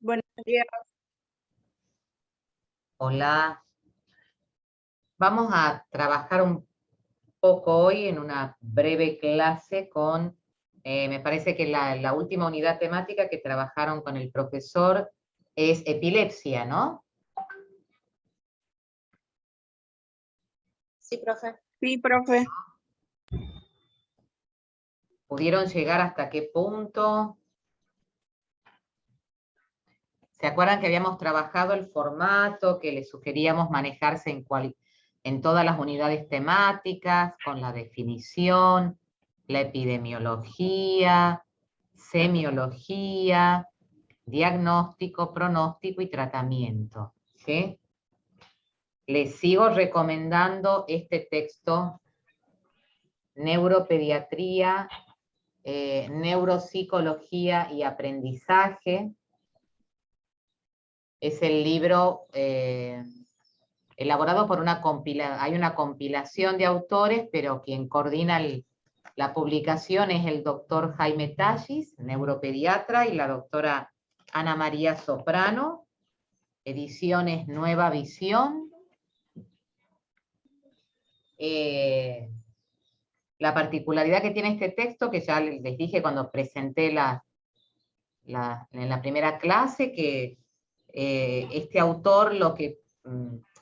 Buenos días. Hola, vamos a trabajar un poco hoy en una breve clase con, me parece que la última unidad temática que trabajaron con el profesor es epilepsia, ¿no? Sí, profe. Sí, profe. ¿Pudieron llegar hasta qué punto? ¿Se acuerdan que habíamos trabajado el formato que les sugeríamos manejarse en todas las unidades temáticas, con la definición, la epidemiología, semiología, diagnóstico, pronóstico y tratamiento? ¿Sí? Les sigo recomendando este texto, Neuropediatría, Neuropsicología y Aprendizaje. Es el libro elaborado por hay una compilación de autores, pero quien coordina la publicación es el doctor Jaime Tallis, neuropediatra, y la doctora Ana María Soprano, ediciones Nueva Visión. La particularidad que tiene este texto, que ya les dije cuando presenté en la primera clase, que este autor lo que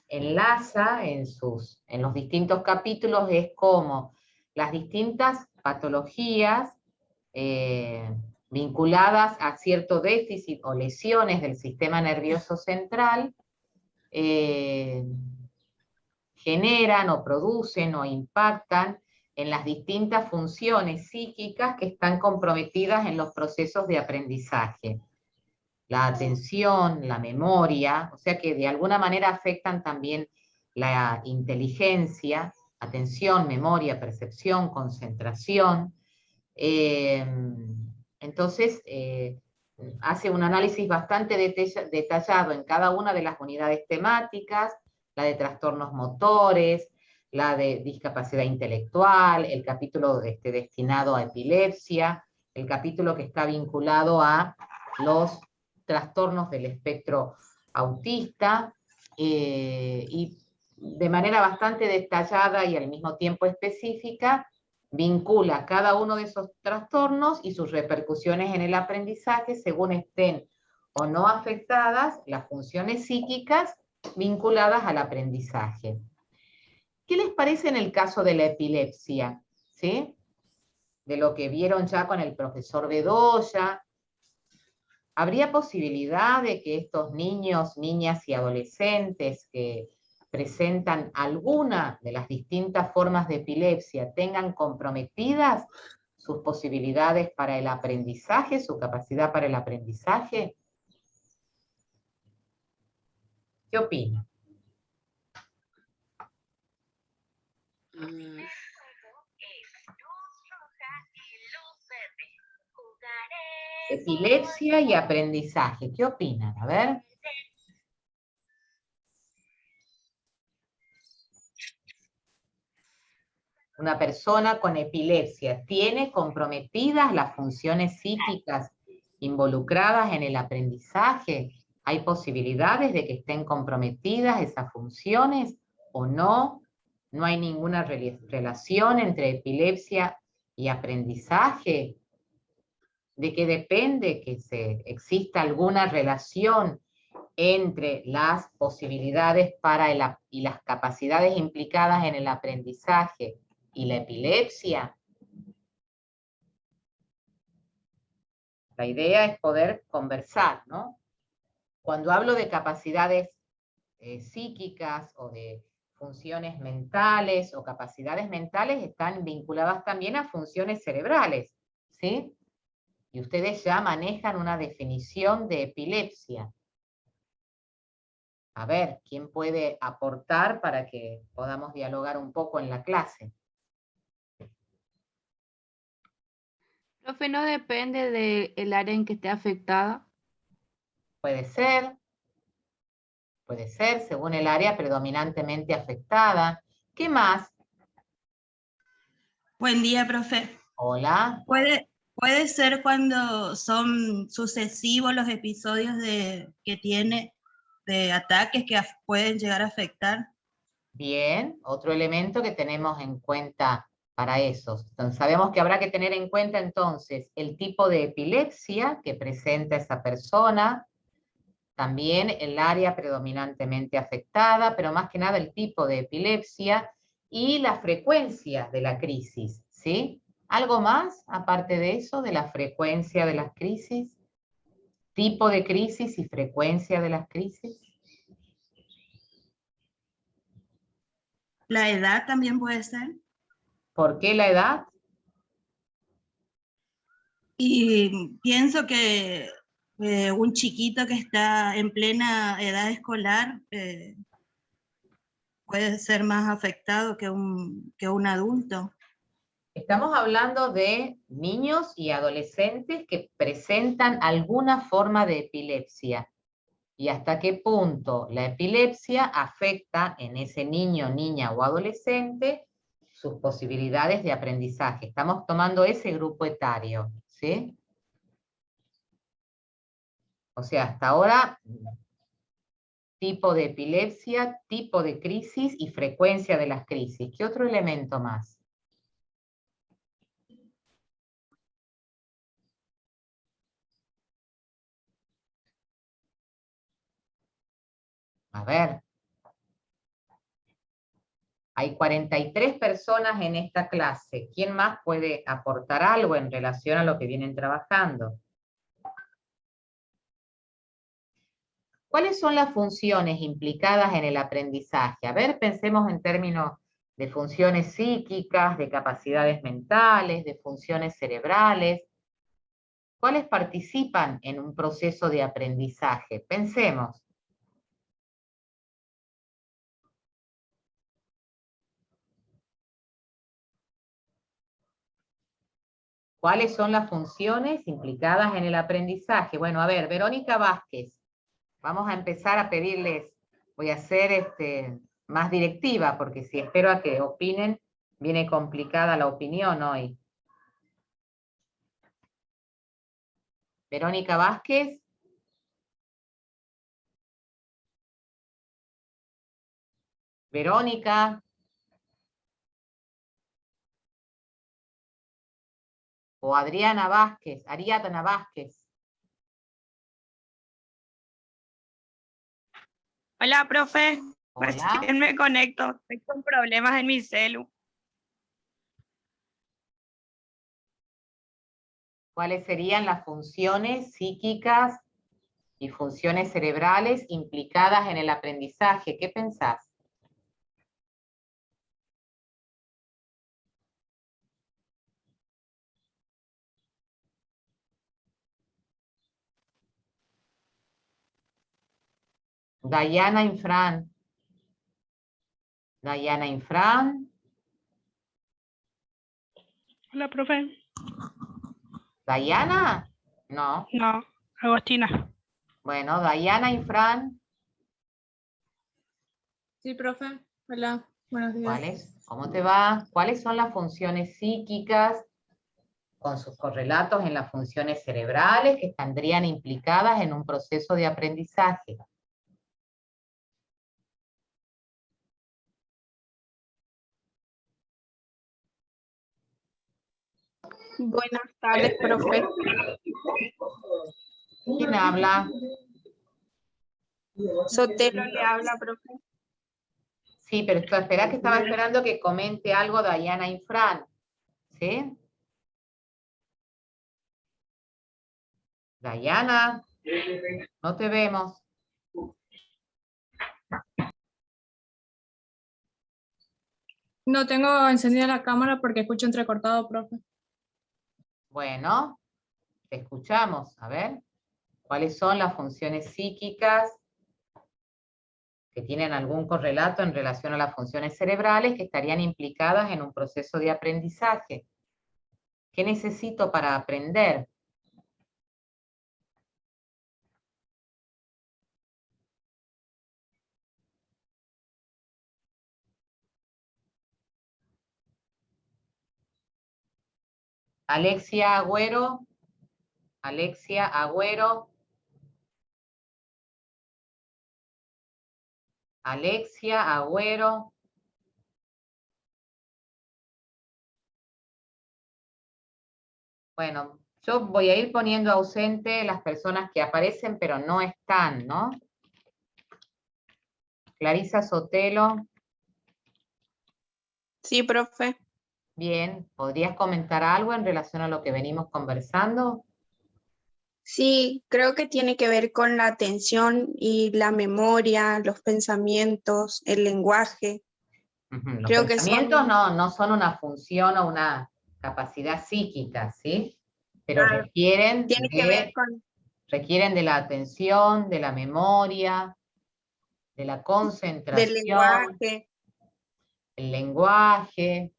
enlaza en los distintos capítulos es cómo las distintas patologías vinculadas a cierto déficit o lesiones del sistema nervioso central generan o producen o impactan en las distintas funciones psíquicas que están comprometidas en los procesos de aprendizaje. La atención, la memoria, o sea que de alguna manera afectan también la inteligencia, atención, memoria, percepción, concentración. Entonces, hace un análisis bastante detallado en cada una de las unidades temáticas, la de trastornos motores, la de discapacidad intelectual, el capítulo destinado a epilepsia, el capítulo que está vinculado a los trastornos del espectro autista, y de manera bastante detallada y al mismo tiempo específica, vincula cada uno de esos trastornos y sus repercusiones en el aprendizaje según estén o no afectadas las funciones psíquicas vinculadas al aprendizaje. ¿Qué les parece en el caso de la epilepsia? ¿Sí? De lo que vieron ya con el profesor Bedoya. ¿Habría posibilidad de que estos niños, niñas y adolescentes que presentan alguna de las distintas formas de epilepsia tengan comprometidas sus posibilidades para el aprendizaje, su capacidad para el aprendizaje? ¿Qué opinan? Epilepsia y aprendizaje, ¿qué opinan? A ver. Una persona con epilepsia tiene comprometidas las funciones psíquicas involucradas en el aprendizaje. ¿Hay posibilidades de que estén comprometidas esas funciones o no? ¿No hay ninguna relación entre epilepsia y aprendizaje? ¿De qué depende que exista alguna relación entre las posibilidades y las capacidades implicadas en el aprendizaje y la epilepsia? La idea es poder conversar, ¿no? Cuando hablo de capacidades psíquicas o de funciones mentales o capacidades mentales, están vinculadas también a funciones cerebrales, ¿sí? Y ustedes ya manejan una definición de epilepsia. A ver, ¿quién puede aportar para que podamos dialogar un poco en la clase? Profe, ¿no depende del área en que esté afectada? Puede ser, según el área predominantemente afectada. ¿Qué más? Buen día, profe. Hola. Puede ser cuando son sucesivos los episodios que tiene de ataques que pueden llegar a afectar. Bien, otro elemento que tenemos en cuenta para eso. Entonces, sabemos que habrá que tener en cuenta entonces el tipo de epilepsia que presenta esa persona, también el área predominantemente afectada, pero más que nada el tipo de epilepsia y la frecuencia de la crisis, ¿sí? ¿Algo más aparte de eso, de la frecuencia de las crisis? ¿Tipo de crisis y frecuencia de las crisis? La edad también puede ser. ¿Por qué la edad? Y pienso que un chiquito que está en plena edad escolar puede ser más afectado que un adulto. Estamos hablando de niños y adolescentes que presentan alguna forma de epilepsia. ¿Y hasta qué punto la epilepsia afecta en ese niño, niña o adolescente sus posibilidades de aprendizaje? Estamos tomando ese grupo etario, ¿sí? O sea, hasta ahora, tipo de epilepsia, tipo de crisis y frecuencia de las crisis. ¿Qué otro elemento más? A ver. Hay 43 personas en esta clase. ¿Quién más puede aportar algo en relación a lo que vienen trabajando? ¿Cuáles son las funciones implicadas en el aprendizaje? A ver, pensemos en términos de funciones psíquicas, de capacidades mentales, de funciones cerebrales. ¿Cuáles participan en un proceso de aprendizaje? Pensemos. ¿Cuáles son las funciones implicadas en el aprendizaje? Bueno, a ver, Verónica Vázquez. Vamos a empezar a pedirles, voy a ser más directiva, porque si espero a que opinen, viene complicada la opinión hoy. Verónica Vázquez. Verónica. O Adriana Vázquez, Ariadna Vázquez. Hola, profe. Hola. Recién me conecto. Estoy con problemas en mi celu. ¿Cuáles serían las funciones psíquicas y funciones cerebrales implicadas en el aprendizaje? ¿Qué pensás? Dayana Infran. Dayana Infran. Hola, profe. ¿Dayana? No. No, Agostina. Bueno, Dayana Infran. Sí, profe. Hola, buenos días. ¿Cuáles? ¿Cómo te va? ¿Cuáles son las funciones psíquicas con sus correlatos en las funciones cerebrales que estarían implicadas en un proceso de aprendizaje? Buenas tardes, profe. ¿Quién habla? Sotelo le habla, profe. Sí, pero espera que estaba esperando que comente algo Dayana Infran. ¿Sí? Dayana, no te vemos. No tengo encendida la cámara porque escucho entrecortado, profe. Bueno, te escuchamos. A ver, ¿cuáles son las funciones psíquicas que tienen algún correlato en relación a las funciones cerebrales que estarían implicadas en un proceso de aprendizaje? ¿Qué necesito para aprender? Alexia Agüero. Alexia Agüero. Alexia Agüero. Bueno, yo voy a ir poniendo ausente las personas que aparecen pero no están, ¿no? Clarisa Sotelo. Sí, profe. Bien, ¿podrías comentar algo en relación a lo que venimos conversando? Sí, creo que tiene que ver con la atención y la memoria, los pensamientos, el lenguaje. Ujú, los Creo que pensamientos son, no son una función o una capacidad psíquica, ¿sí? Pero ah, tiene que ver con requieren de la atención, de la memoria, de la del concentración, lenguaje. el lenguaje,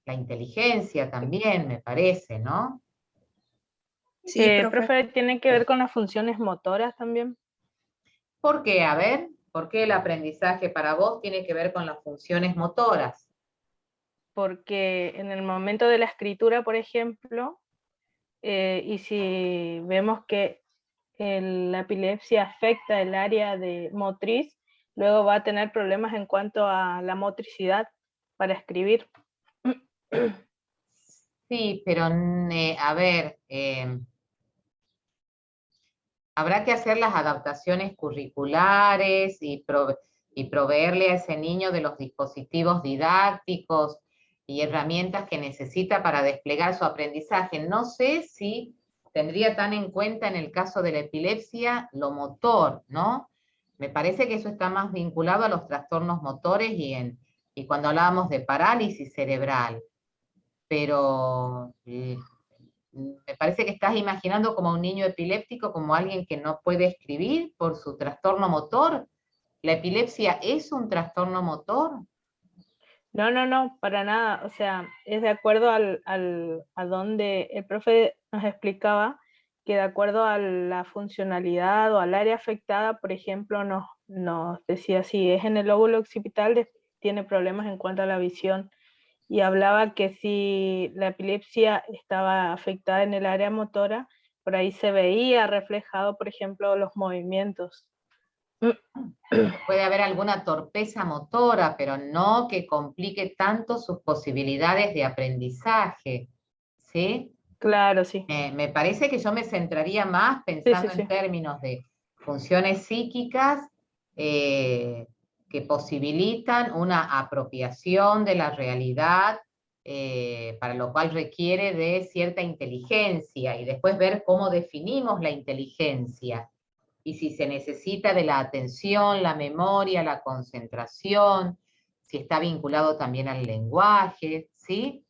la inteligencia también, me parece, ¿no? Sí, profe. Profe, ¿tiene que ver con las funciones motoras también? ¿Por qué? A ver, ¿por qué el aprendizaje para vos tiene que ver con las funciones motoras? Porque en el momento de la escritura, por ejemplo, y si vemos que la epilepsia afecta el área de motriz, luego va a tener problemas en cuanto a la motricidad para escribir. Sí, pero a ver, habrá que hacer las adaptaciones curriculares y proveerle a ese niño de los dispositivos didácticos y herramientas que necesita para desplegar su aprendizaje. No sé si tendría tan en cuenta en el caso de la epilepsia lo motor, ¿no? Me parece que eso está más vinculado a los trastornos motores y cuando hablábamos de parálisis cerebral. Pero me parece que estás imaginando como a un niño epiléptico, como alguien que no puede escribir por su trastorno motor. ¿La epilepsia es un trastorno motor? No, para nada. O sea, es de acuerdo a donde el profe nos explicaba que de acuerdo a la funcionalidad o al área afectada, por ejemplo, nos decía si es en el lóbulo occipital, tiene problemas en cuanto a la visión. Y hablaba que si la epilepsia estaba afectada en el área motora, por ahí se veía reflejado, por ejemplo, los movimientos. Puede haber alguna torpeza motora, pero no que complique tanto sus posibilidades de aprendizaje, ¿sí? Claro, sí. Me parece que yo me centraría más Sí, pensando sí, en sí. términos de funciones psíquicas que posibilitan una apropiación de la realidad, para lo cual requiere de cierta inteligencia, y después ver cómo definimos la inteligencia, y si se necesita de la atención, la memoria, la concentración, si está vinculado también al lenguaje, ¿sí?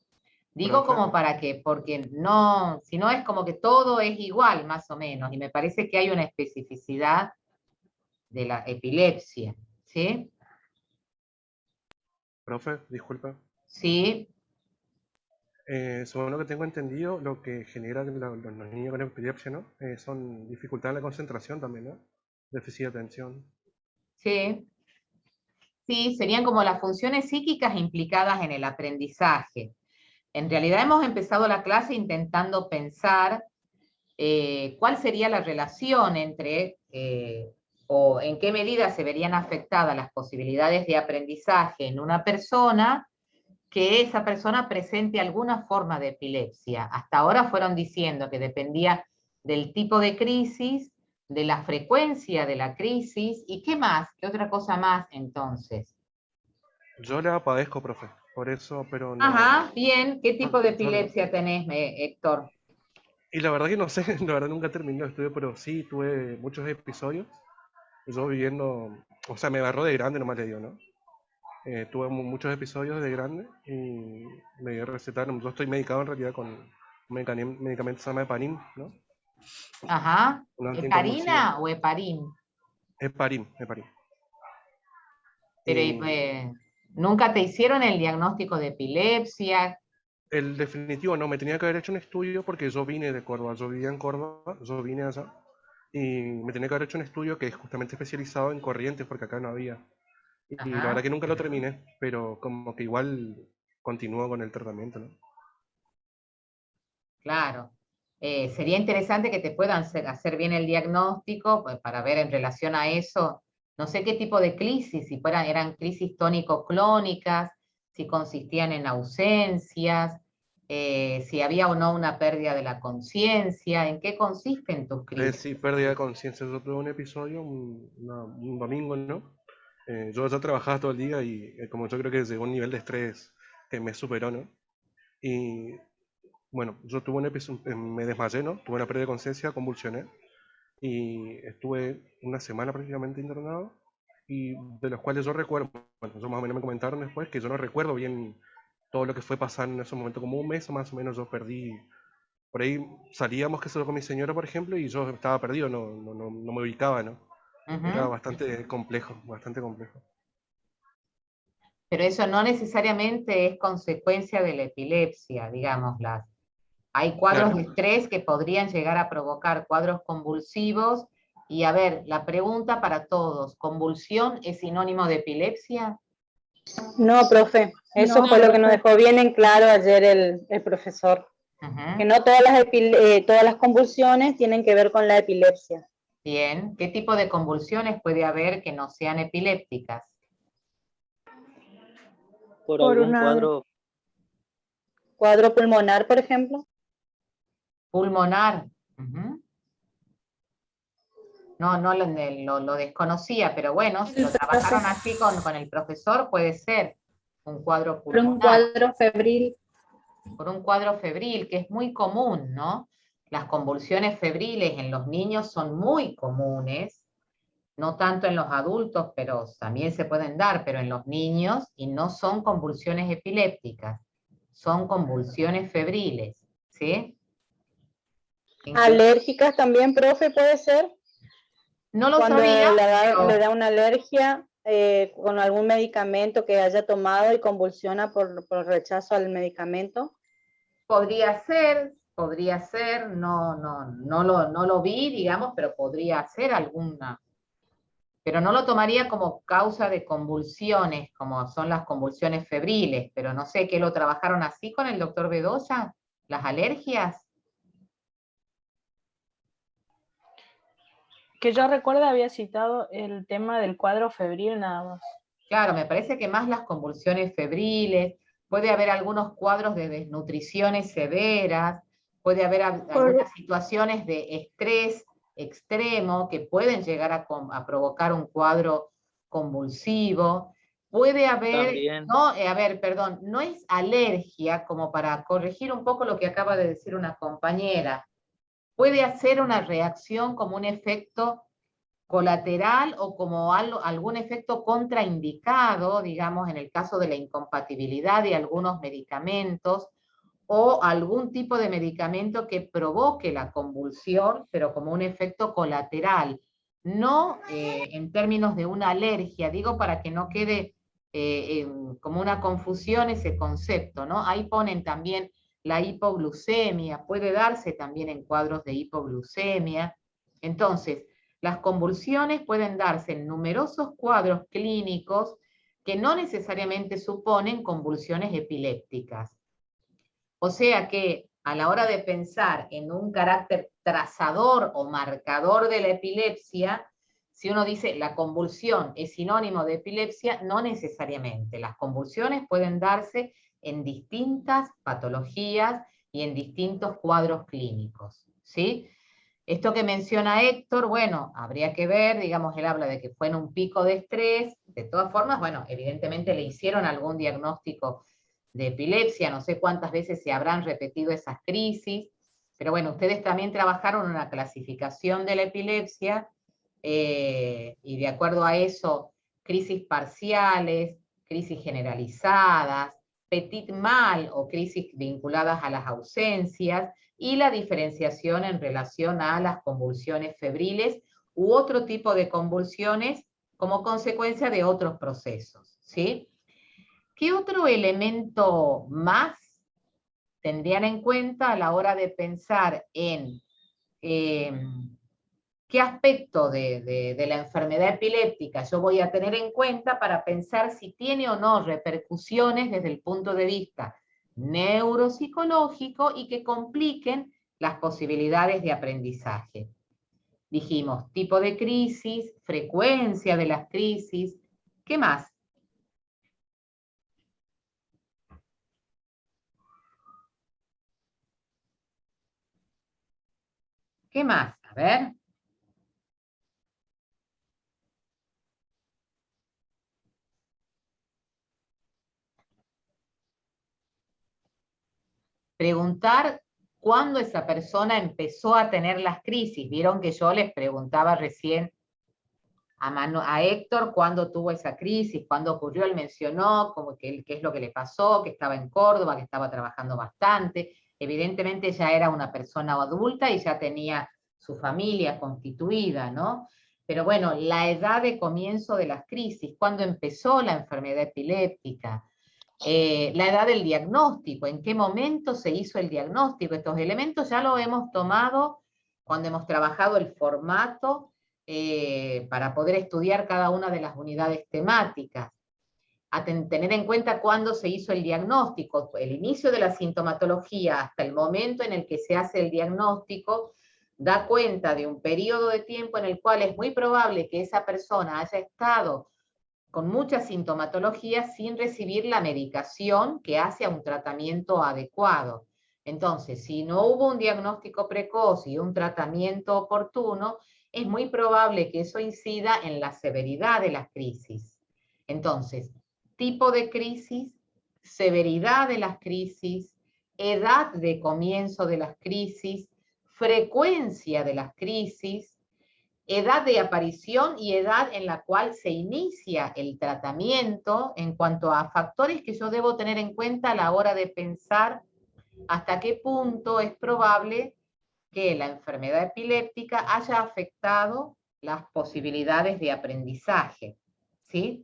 Digo Profe, como para que, porque no, si no es como que todo es igual, más o menos, y me parece que hay una especificidad de la epilepsia, ¿sí? profe, disculpa. Sí, Según lo que tengo entendido, lo que genera que los niños con epilepsia, ¿no? Son dificultad en la concentración también, ¿no? Déficit de atención. sí, sí, serían como las funciones psíquicas implicadas en el aprendizaje. En realidad hemos empezado la clase intentando pensar cuál sería la relación entre, o en qué medida se verían afectadas las posibilidades de aprendizaje en una persona que esa persona presente alguna forma de epilepsia. Hasta ahora fueron diciendo que dependía del tipo de crisis, de la frecuencia de la crisis, y qué más, qué otra cosa más entonces. Yo la padezco, profe, por eso, pero no, Ajá, bien, ¿qué tipo de no, no. epilepsia tenés, Héctor? Y la verdad que no sé, la verdad nunca terminé el estudio, pero sí tuve muchos episodios. Yo viviendo, o sea, me agarró de grande, nomás le digo, ¿no? Tuve muchos episodios de grande y me recetaron, yo estoy medicado en realidad con un medicamento que se llama Heparin, ¿no? Ajá, Un anticonvulsivo. ¿heparina o heparín? Heparin. Pero Y ¿nunca te hicieron el diagnóstico de epilepsia? el definitivo no, me tenía que haber hecho un estudio porque yo vine de Córdoba, yo vivía en Córdoba, yo vine allá y me tenía que haber hecho un estudio que es justamente especializado en corrientes porque acá no había. Y la verdad Ajá. que nunca lo terminé, pero como que igual continúo con el tratamiento, ¿no? claro. Sería interesante que te puedan hacer bien el diagnóstico, pues, para ver en relación a eso, no sé qué tipo de crisis, si eran crisis tónico-clónicas, si consistían en ausencias, si había o no una pérdida de la conciencia, ¿en qué consisten tus crisis? Sí, pérdida de conciencia. Yo tuve un episodio, un domingo, ¿no? Yo ya trabajaba todo el día y como yo creo que llegó a un nivel de estrés que me superó, ¿no? Y bueno, yo tuve un episodio, me desmayé, ¿no? Tuve una pérdida de conciencia, convulsioné y estuve una semana prácticamente internado y de los cuales yo recuerdo, bueno, yo más o menos me comentaron después que yo no recuerdo bien todo lo que fue pasando en ese momento, como un mes o más o menos yo perdí, por ahí salíamos que solo con mi señora, por ejemplo, y yo estaba perdido, no me ubicaba, ¿no? Era Ujú. bastante complejo, bastante complejo. Pero eso no necesariamente es consecuencia de la epilepsia, digámoslas. Hay cuadros de Claro, estrés que podrían llegar a provocar cuadros convulsivos. Y a ver, la pregunta para todos, ¿convulsión es sinónimo de epilepsia? No, profe, eso No, fue lo que nos profe. dejó bien en claro ayer el profesor, que Ujú. no todas las convulsiones tienen que ver con la epilepsia. Bien, ¿qué tipo de convulsiones puede haber que no sean epilépticas? Por Por algún una, Cuadro pulmonar, por ejemplo. Pulmonar. Ujú. No, no lo desconocía, pero bueno, si lo trabajaron así con el profesor, puede ser un cuadro Por un pulmonar, cuadro febril. por un cuadro febril, que es muy común, ¿no? Las convulsiones febriles en los niños son muy comunes, no tanto en los adultos, pero también se pueden dar, pero en los niños, y no son convulsiones epilépticas, son convulsiones febriles, ¿sí? Alérgicas también, profe, puede ser. No lo Cuando sabía, le da una alergia con algún medicamento que haya tomado y convulsiona por rechazo al medicamento. podría ser, no lo vi, digamos, pero podría ser alguna. Pero no lo tomaría como causa de convulsiones, como son las convulsiones febriles, pero no sé, ¿qué lo trabajaron así con el doctor Bedoya? ¿Las alergias? Que yo recuerdo había citado el tema del cuadro febril nada más. Claro, me parece que más las convulsiones febriles, puede haber algunos cuadros de desnutriciones severas, puede haber algunas situaciones de estrés extremo que pueden llegar a provocar un cuadro convulsivo. Puede haber, también. no, a ver, perdón, no es alergia, como para corregir un poco lo que acaba de decir una compañera. Puede hacer una reacción como un efecto colateral o como algún efecto contraindicado, digamos, en el caso de la incompatibilidad de algunos medicamentos, o algún tipo de medicamento que provoque la convulsión, pero como un efecto colateral, no en términos de una alergia, digo para que no quede como una confusión ese concepto, ¿no? Ahí ponen también la hipoglucemia, puede darse también en cuadros de hipoglucemia. Entonces, las convulsiones pueden darse en numerosos cuadros clínicos que no necesariamente suponen convulsiones epilépticas. O sea que a la hora de pensar en un carácter trazador o marcador de la epilepsia, si uno dice la convulsión es sinónimo de epilepsia, no necesariamente. Las convulsiones pueden darse en distintas patologías y en distintos cuadros clínicos, ¿sí? Esto que menciona Héctor, bueno, habría que ver, digamos, él habla de que fue en un pico de estrés, de todas formas, bueno, evidentemente le hicieron algún diagnóstico de epilepsia, no sé cuántas veces se habrán repetido esas crisis, pero bueno, ustedes también trabajaron en una clasificación de la epilepsia, y de acuerdo a eso, crisis parciales, crisis generalizadas, petit mal o crisis vinculadas a las ausencias, y la diferenciación en relación a las convulsiones febriles u otro tipo de convulsiones como consecuencia de otros procesos, ¿sí? ¿Qué otro elemento más tendrían en cuenta a la hora de pensar en qué aspecto de la enfermedad epiléptica yo voy a tener en cuenta para pensar si tiene o no repercusiones desde el punto de vista neuropsicológico y que compliquen las posibilidades de aprendizaje. Dijimos tipo de crisis, frecuencia de las crisis. ¿Qué más? ¿Qué más? A ver. Preguntar cuándo esa persona empezó a tener las crisis. Vieron que yo les preguntaba recién a Héctor cuándo tuvo esa crisis, cuándo ocurrió. Él mencionó como qué es lo que le pasó, que estaba en Córdoba, que estaba trabajando bastante. Evidentemente ya era una persona adulta y ya tenía su familia constituida, ¿no? Pero bueno, la edad de comienzo de las crisis, cuándo empezó la enfermedad epiléptica, la edad del diagnóstico, en qué momento se hizo el diagnóstico. Estos elementos ya lo hemos tomado cuando hemos trabajado el formato para poder estudiar cada una de las unidades temáticas. A tener en cuenta cuándo se hizo el diagnóstico, el inicio de la sintomatología hasta el momento en el que se hace el diagnóstico, da cuenta de un periodo de tiempo en el cual es muy probable que esa persona haya estado con mucha sintomatología sin recibir la medicación que hace a un tratamiento adecuado. Entonces, si no hubo un diagnóstico precoz y un tratamiento oportuno, es muy probable que eso incida en la severidad de las crisis. Entonces, tipo de crisis, severidad de las crisis, edad de comienzo de las crisis, frecuencia de las crisis, edad de aparición y edad en la cual se inicia el tratamiento en cuanto a factores que yo debo tener en cuenta a la hora de pensar hasta qué punto es probable que la enfermedad epiléptica haya afectado las posibilidades de aprendizaje, ¿sí?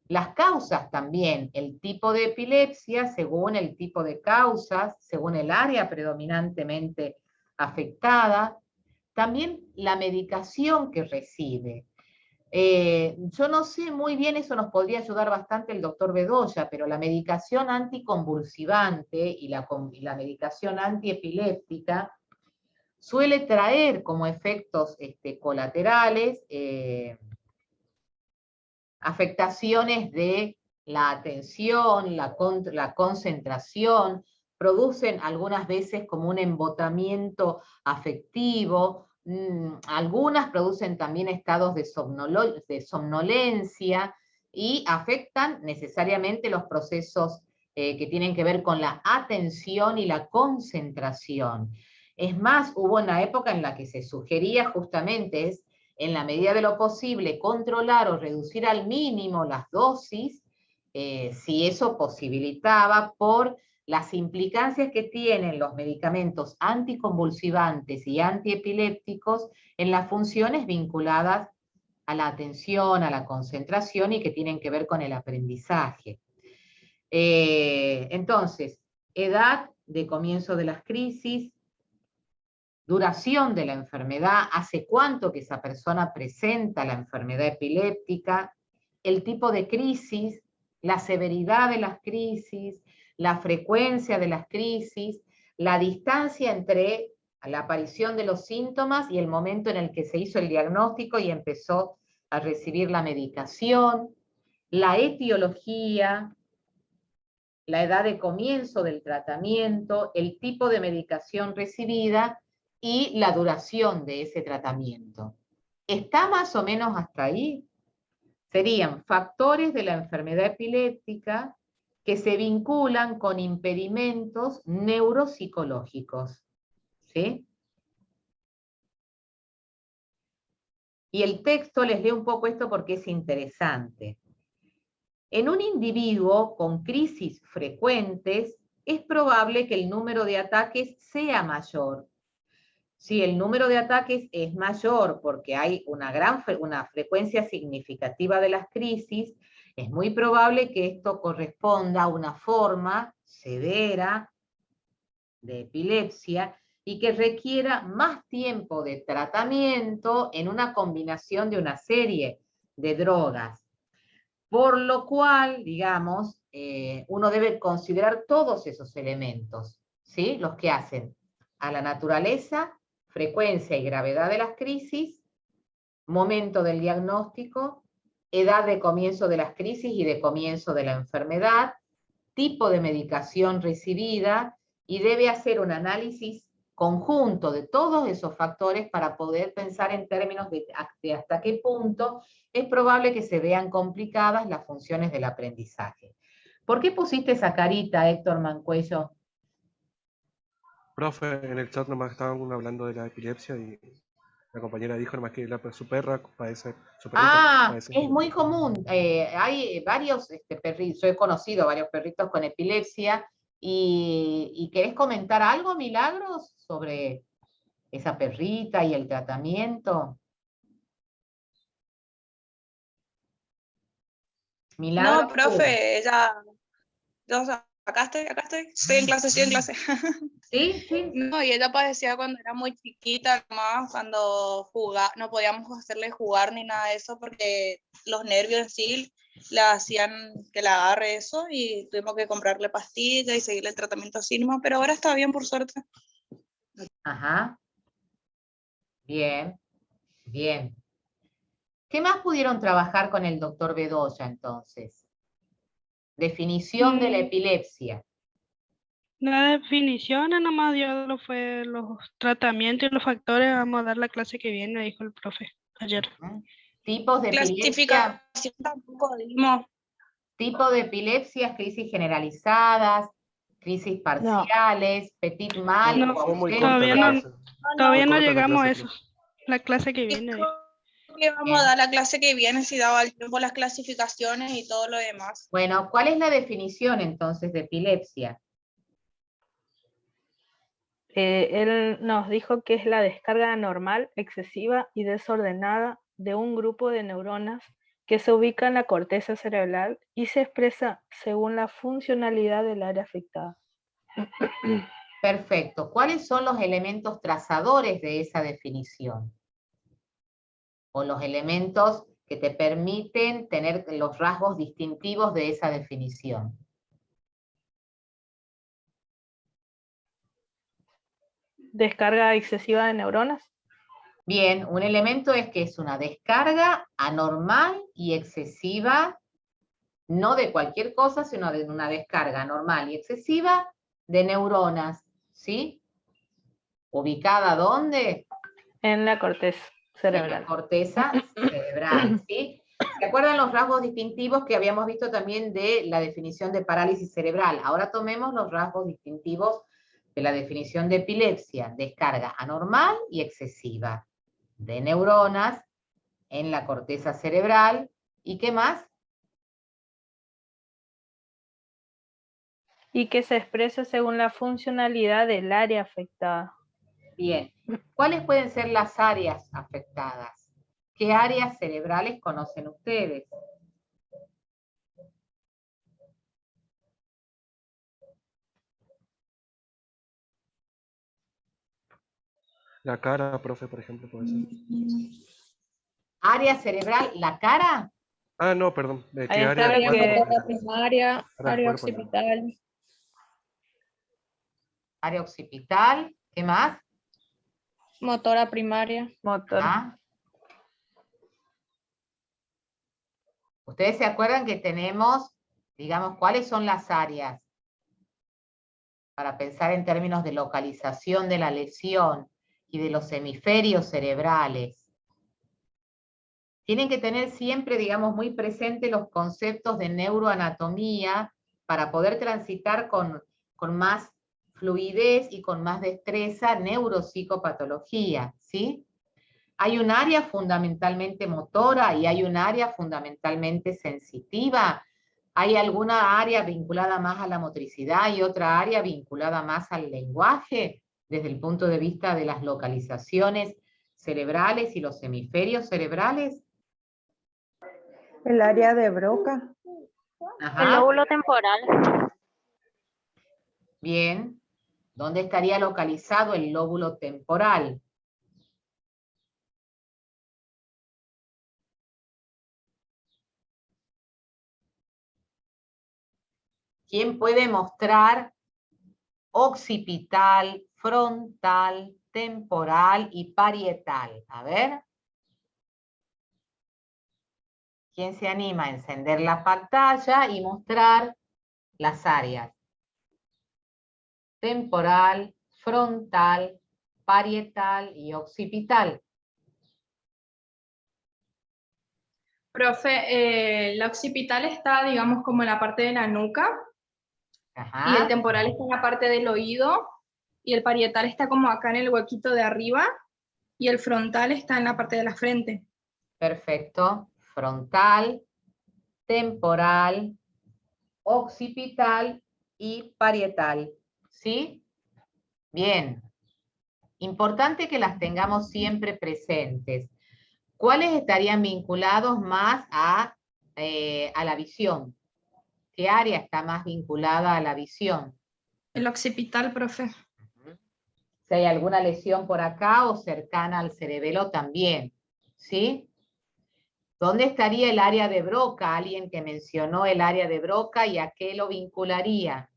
Las causas también, el tipo de epilepsia, según el tipo de causas, según el área predominantemente afectada, también la medicación que recibe. Yo no sé muy bien, eso nos podría ayudar bastante el doctor Bedoya, pero la medicación anticonvulsivante y la medicación antiepiléptica suele traer como efectos colaterales afectaciones de la atención, la concentración, producen algunas veces como un embotamiento afectivo, algunas producen también estados de somnolencia y afectan necesariamente los procesos que tienen que ver con la atención y la concentración. Es más, hubo una época en la que se sugería justamente en la medida de lo posible, controlar o reducir al mínimo las dosis, si eso posibilitaba, por las implicancias que tienen los medicamentos anticonvulsivantes y antiepilépticos en las funciones vinculadas a la atención, a la concentración y que tienen que ver con el aprendizaje. Entonces, edad de comienzo de las crisis, duración de la enfermedad, hace cuánto que esa persona presenta la enfermedad epiléptica, el tipo de crisis, la severidad de las crisis, la frecuencia de las crisis, la distancia entre la aparición de los síntomas y el momento en el que se hizo el diagnóstico y empezó a recibir la medicación, la etiología, la edad de comienzo del tratamiento, el tipo de medicación recibida y la duración de ese tratamiento. ¿Está más o menos hasta ahí? Serían factores de la enfermedad epiléptica que se vinculan con impedimentos neuropsicológicos, ¿sí? Y el texto, les leo un poco esto porque es interesante. En un individuo con crisis frecuentes, es probable que el número de ataques sea mayor. Si el número de ataques es mayor porque hay una frecuencia significativa de las crisis, es muy probable que esto corresponda a una forma severa de epilepsia y que requiera más tiempo de tratamiento en una combinación de una serie de drogas. Por lo cual, digamos, uno debe considerar todos esos elementos, ¿sí? Los que hacen a la naturaleza, frecuencia y gravedad de las crisis, momento del diagnóstico, edad de comienzo de las crisis y de comienzo de la enfermedad, tipo de medicación recibida, y debe hacer un análisis conjunto de todos esos factores para poder pensar en términos de hasta qué punto es probable que se vean complicadas las funciones del aprendizaje. ¿Por qué pusiste esa carita, Héctor Mancuello? Profe, en el chat nomás estaban hablando de la epilepsia y la compañera dijo nomás que su perra padece, su perrita padece Es muy epilepsia. común. Hay varios perritos, yo he conocido varios perritos con epilepsia. ¿Y querés comentar algo, Milagros, sobre esa perrita y el tratamiento? Milagros. No, profe, acá estoy en clase, estoy en clase. Sí, sí. No, y ella padecía cuando era muy chiquita, nomás cuando jugaba, no podíamos hacerle jugar ni nada de eso porque los nervios en sí le hacían que le agarre eso y tuvimos que comprarle pastillas y seguirle el tratamiento así nomás, pero ahora está bien por suerte. Ajá. Bien, bien. ¿Qué más pudieron trabajar con el doctor Bedoya entonces? Definición de la epilepsia. La definición nada más dio los tratamientos y los factores. Vamos a dar la clase que viene, dijo el profe ayer. Tipos de epilepsia. Clasificación tampoco dimos. Tipo de epilepsias, crisis generalizadas, crisis parciales, petit mal, No, o todavía no llegamos a eso. La clase que viene. Dijo. Que vamos a dar la clase que viene, si daba el tiempo, las clasificaciones y todo lo demás. Bueno, ¿cuál es la definición entonces de epilepsia? Él nos dijo que es la descarga anormal, excesiva y desordenada de un grupo de neuronas que se ubica en la corteza cerebral y se expresa según la funcionalidad del área afectada. Perfecto. ¿Cuáles son los elementos trazadores de esa definición? O los elementos que te permiten tener los rasgos distintivos de esa definición. Descarga excesiva de neuronas. Bien, un elemento es que es una descarga anormal y excesiva, no de cualquier cosa, sino de una descarga anormal y excesiva de neuronas, ¿sí? ¿Ubicada dónde? En la corteza cerebral. En la corteza cerebral, ¿sí? ¿Se acuerdan los rasgos distintivos que habíamos visto también de la definición de parálisis cerebral? Ahora tomemos los rasgos distintivos de la definición de epilepsia. Descarga anormal y excesiva de neuronas en la corteza cerebral. ¿Y qué más? Y que se expresa según la funcionalidad del área afectada. Bien. ¿Cuáles pueden ser las áreas afectadas? ¿Qué áreas cerebrales conocen ustedes? La cara, profe, por ejemplo, puede ser. ¿Área cerebral? ¿La cara? Ah, no, perdón. ¿Qué Ahí área está, del cuerpo? motora primaria, Área área del cuerpo, occipital. Área occipital. ¿Qué más? Motora primaria. Motora. Ustedes se acuerdan que tenemos, digamos, ¿cuáles son las áreas? Para pensar en términos de localización de la lesión y de los hemisferios cerebrales. Tienen que tener siempre, digamos, muy presente los conceptos de neuroanatomía para poder transitar con más fluidez y con más destreza neuropsicopatología, ¿sí? Hay un área fundamentalmente motora y hay un área fundamentalmente sensitiva. ¿Hay alguna área vinculada más a la motricidad y otra área vinculada más al lenguaje desde el punto de vista de las localizaciones cerebrales y los hemisferios cerebrales? El área de Broca. Ajá. El lóbulo temporal. Bien. ¿Dónde estaría localizado el lóbulo temporal? ¿Quién puede mostrar occipital, frontal, temporal y parietal? A ver. ¿Quién se anima a encender la pantalla y mostrar las áreas? Temporal, frontal, parietal y occipital. Profe, la occipital está, digamos, como en la parte de la nuca, Ajá. y el temporal está en la parte del oído, y el parietal está como acá en el huequito de arriba, y el frontal está en la parte de la frente. Perfecto. Frontal, temporal, occipital y parietal. ¿Sí? Bien. Importante que las tengamos siempre presentes. ¿Cuáles estarían vinculados más a la visión? ¿Qué área está más vinculada a la visión? El occipital, profe. Si hay alguna lesión por acá o cercana al cerebelo también. ¿Sí? ¿Dónde estaría el área de Broca? Alguien que mencionó el área de Broca, ¿y a qué lo vincularía?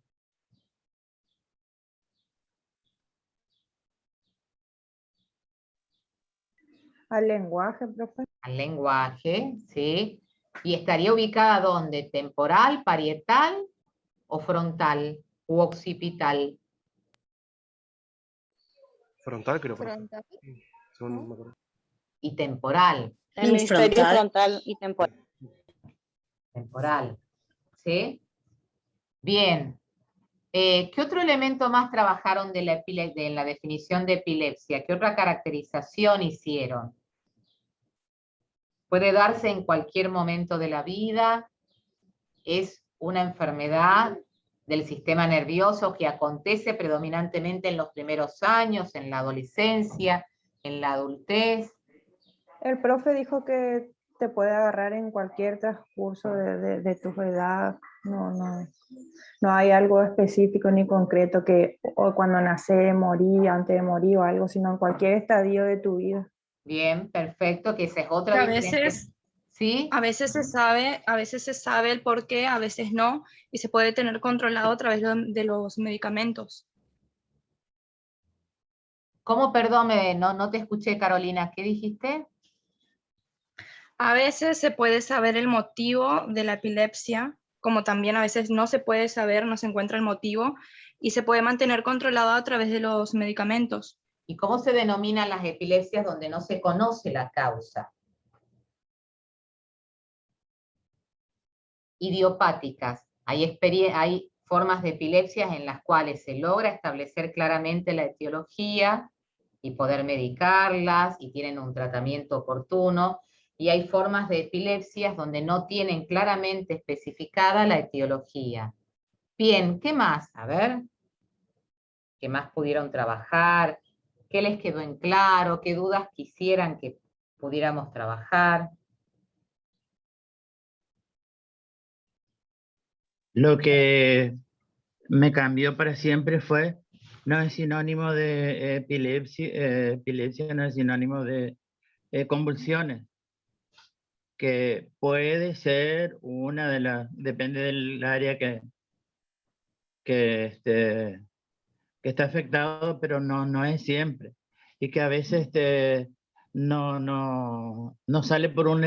Al lenguaje, profe. Al lenguaje, ¿sí? ¿Y estaría ubicada dónde? ¿Temporal, parietal o frontal u occipital? Frontal, creo. Frontal. Según me acuerdo. Y temporal. Hemisferio frontal y temporal. Temporal, ¿sí? Bien. ¿Qué otro elemento más trabajaron de la definición de epilepsia? ¿Qué otra caracterización hicieron? Puede darse en cualquier momento de la vida. Es una enfermedad del sistema nervioso que acontece predominantemente en los primeros años, en la adolescencia, en la adultez. El profe dijo que te puede agarrar en cualquier transcurso de tu edad. No hay algo específico ni concreto que o cuando nací, morí, antes de morir o algo, sino en cualquier estadio de tu vida. Bien, perfecto, que esa es otra Que a diferencia. veces, ¿Sí? a veces se sabe el por qué, a veces no, y se puede tener controlado a través de los medicamentos. ¿Cómo, perdón, no te escuché, Carolina? ¿Qué dijiste? A veces se puede saber el motivo de la epilepsia, como también a veces no se puede saber, no se encuentra el motivo, y se puede mantener controlado a través de los medicamentos. ¿Y cómo se denominan las epilepsias donde no se conoce la causa? Idiopáticas. Hay formas de epilepsias en las cuales se logra establecer claramente la etiología y poder medicarlas y tienen un tratamiento oportuno. Y hay formas de epilepsias donde no tienen claramente especificada la etiología. Bien, ¿qué más? A ver, ¿qué más pudieron trabajar? ¿Qué les quedó en claro? ¿Qué dudas quisieran que pudiéramos trabajar? Lo que me cambió para siempre fue, no es sinónimo de epilepsia no es sinónimo de convulsiones, que puede ser una de las, depende del área que está afectado, pero no es siempre. Y que a veces no sale por un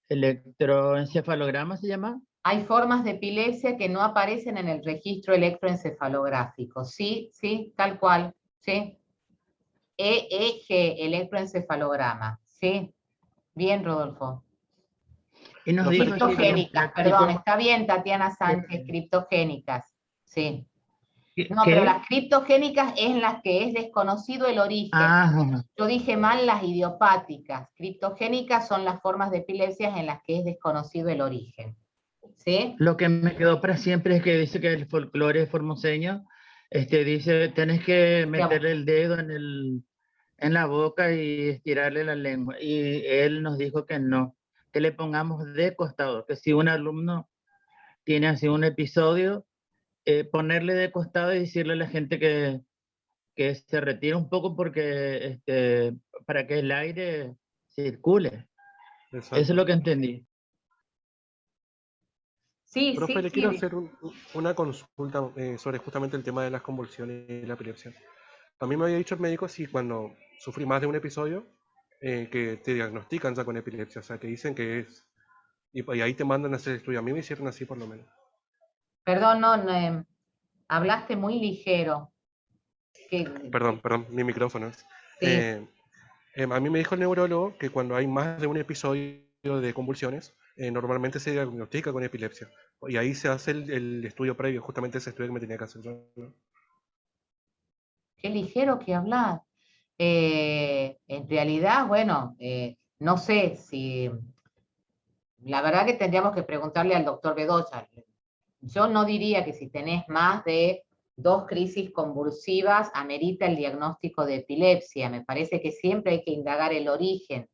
electroencefalograma, ¿se llama? Hay formas de epilepsia que no aparecen en el registro electroencefalográfico. Sí, sí, tal cual. Sí. EEG, electroencefalograma. Sí. Bien, Rodolfo. Y nos dijo Criptogénicas, perdón, está bien, Tatiana Sánchez, criptogénicas. Sí. No, ¿qué? pero las criptogénicas es en las que es desconocido el origen. Ajá. Yo dije mal las idiopáticas. Criptogénicas son las formas de epilepsias en las que es desconocido el origen. ¿Sí? Lo que me quedó para siempre es que dice que el folclore formoseño dice, tenés que meterle el dedo en la boca y estirarle la lengua. Y él nos dijo que no, que le pongamos de costado, que si un alumno tiene así un episodio, ponerle de costado y decirle a la gente que se retire un poco porque para que el aire circule. Exacto. Eso es lo que entendí. Sí, Profe, sí, le sí. quiero hacer una consulta sobre justamente el tema de las convulsiones y la epilepsia. A mí me había dicho el médico si cuando sufrí más de un episodio, que te diagnostican ya con epilepsia, o sea, que dicen que es, y ahí te mandan a hacer el estudio. A mí me hicieron así por lo menos. Perdón, no, hablaste muy ligero. Perdón, mi micrófono. Sí. A mí me dijo el neurólogo que cuando hay más de un episodio de convulsiones, normalmente se diagnostica con epilepsia. Y ahí se hace el estudio previo, justamente ese estudio que me tenía que hacer yo, ¿no? Qué ligero que hablas. En realidad, bueno, no sé si... La verdad que tendríamos que preguntarle al doctor Bedoya. Yo no diría que si tenés más de 2 crisis convulsivas amerita el diagnóstico de epilepsia. Me parece que siempre hay que indagar el origen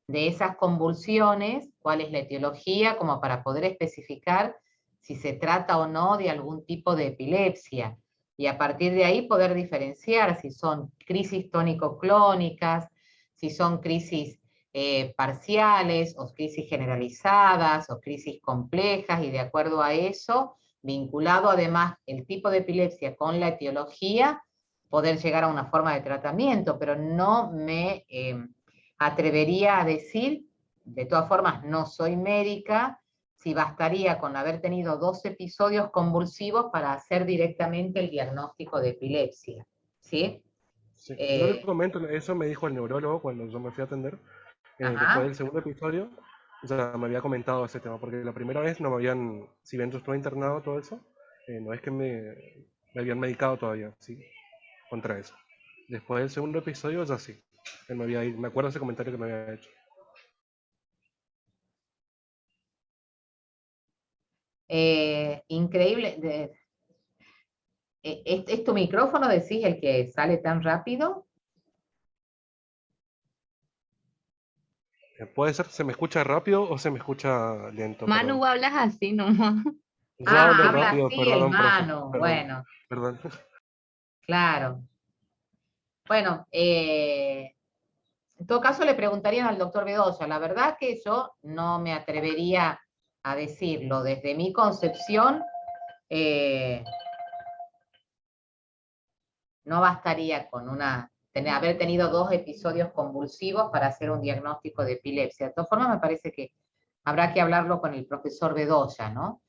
de esas convulsiones, cuál es la etiología, como para poder especificar si se trata o no de algún tipo de epilepsia. Y a partir de ahí poder diferenciar si son crisis tónico-clónicas, si son crisis parciales, o crisis generalizadas, o crisis complejas, y de acuerdo a eso, vinculado además el tipo de epilepsia con la etiología, poder llegar a una forma de tratamiento, pero no me atrevería a decir, de todas formas no soy médica, si bastaría con haber tenido 2 episodios convulsivos para hacer directamente el diagnóstico de epilepsia, ¿sí? Sí. Yo le comento, eso me dijo el neurólogo cuando yo me fui a atender. Después del segundo episodio, ya me había comentado ese tema, porque la primera vez no me habían, si bien yo estuve internado, todo eso, no es que me habían medicado todavía, ¿sí? Contra eso. Después del segundo episodio, ya sí. Él me acuerdo ese comentario que me había hecho. Increíble. ¿Es tu micrófono, decís, el que sale tan rápido? Puede ser, ¿se me escucha rápido o se me escucha lento? Manu, Perdón. hablas así nomás. Yo hablo habla rápido, así el perdón, profe. Manu, Perdón, bueno. perdón. Claro. Bueno, en todo caso le preguntarían al doctor Bedoya. La verdad que yo no me atrevería a decirlo. Desde mi concepción, no bastaría con haber tenido 2 episodios convulsivos para hacer un diagnóstico de epilepsia. De todas formas, me parece que habrá que hablarlo con el profesor Bedoya, ¿no?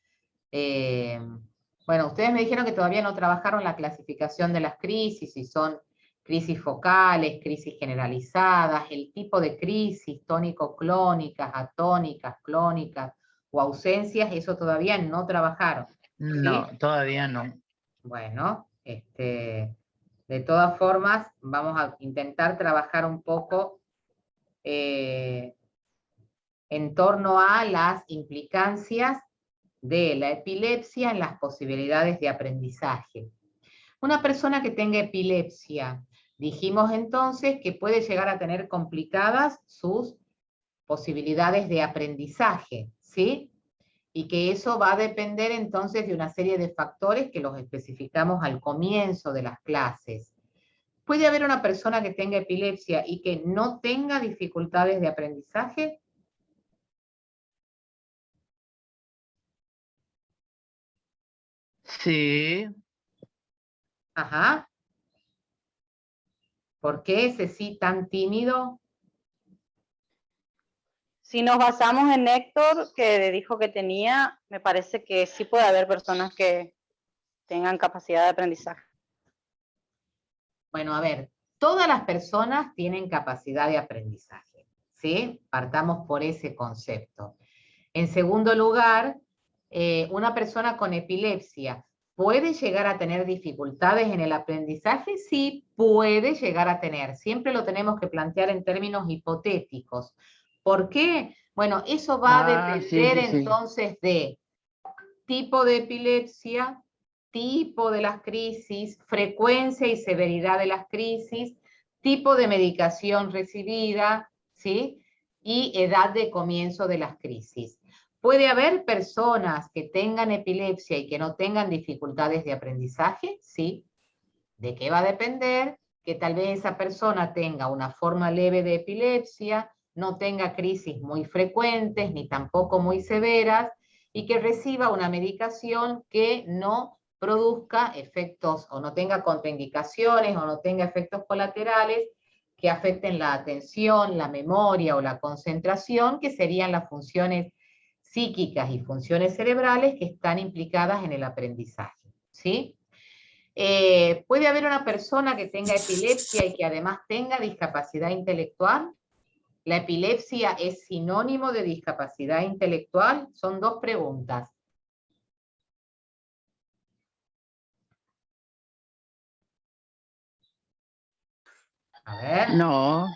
Bueno, ustedes me dijeron que todavía no trabajaron la clasificación de las crisis, si son crisis focales, crisis generalizadas, el tipo de crisis, tónico-clónicas, atónicas, clónicas o ausencias, eso todavía no trabajaron. ¿Sí? No, todavía no. Bueno, de todas formas, vamos a intentar trabajar un poco en torno a las implicancias de la epilepsia en las posibilidades de aprendizaje. Una persona que tenga epilepsia, dijimos entonces que puede llegar a tener complicadas sus posibilidades de aprendizaje, ¿sí? Y que eso va a depender entonces de una serie de factores que los especificamos al comienzo de las clases. ¿Puede haber una persona que tenga epilepsia y que no tenga dificultades de aprendizaje? Sí. Ajá. ¿Por qué ese sí tan tímido? Si nos basamos en Héctor, que dijo que tenía, me parece que sí puede haber personas que tengan capacidad de aprendizaje. Bueno, a ver, todas las personas tienen capacidad de aprendizaje, ¿sí? Partamos por ese concepto. En segundo lugar, una persona con epilepsia, ¿puede llegar a tener dificultades en el aprendizaje? Sí, puede llegar a tener. Siempre lo tenemos que plantear en términos hipotéticos. ¿Por qué? Bueno, eso va a depender entonces de tipo de epilepsia, tipo de las crisis, frecuencia y severidad de las crisis, tipo de medicación recibida, ¿sí? Y edad de comienzo de las crisis. ¿Puede haber personas que tengan epilepsia y que no tengan dificultades de aprendizaje? Sí. ¿De qué va a depender? Que tal vez esa persona tenga una forma leve de epilepsia, no tenga crisis muy frecuentes ni tampoco muy severas, y que reciba una medicación que no produzca efectos o no tenga contraindicaciones o no tenga efectos colaterales que afecten la atención, la memoria o la concentración, que serían las funciones psíquicas y funciones cerebrales que están implicadas en el aprendizaje, ¿sí? ¿Puede haber una persona que tenga epilepsia y que además tenga discapacidad intelectual? ¿La epilepsia es sinónimo de discapacidad intelectual? Son dos preguntas. A ver. No.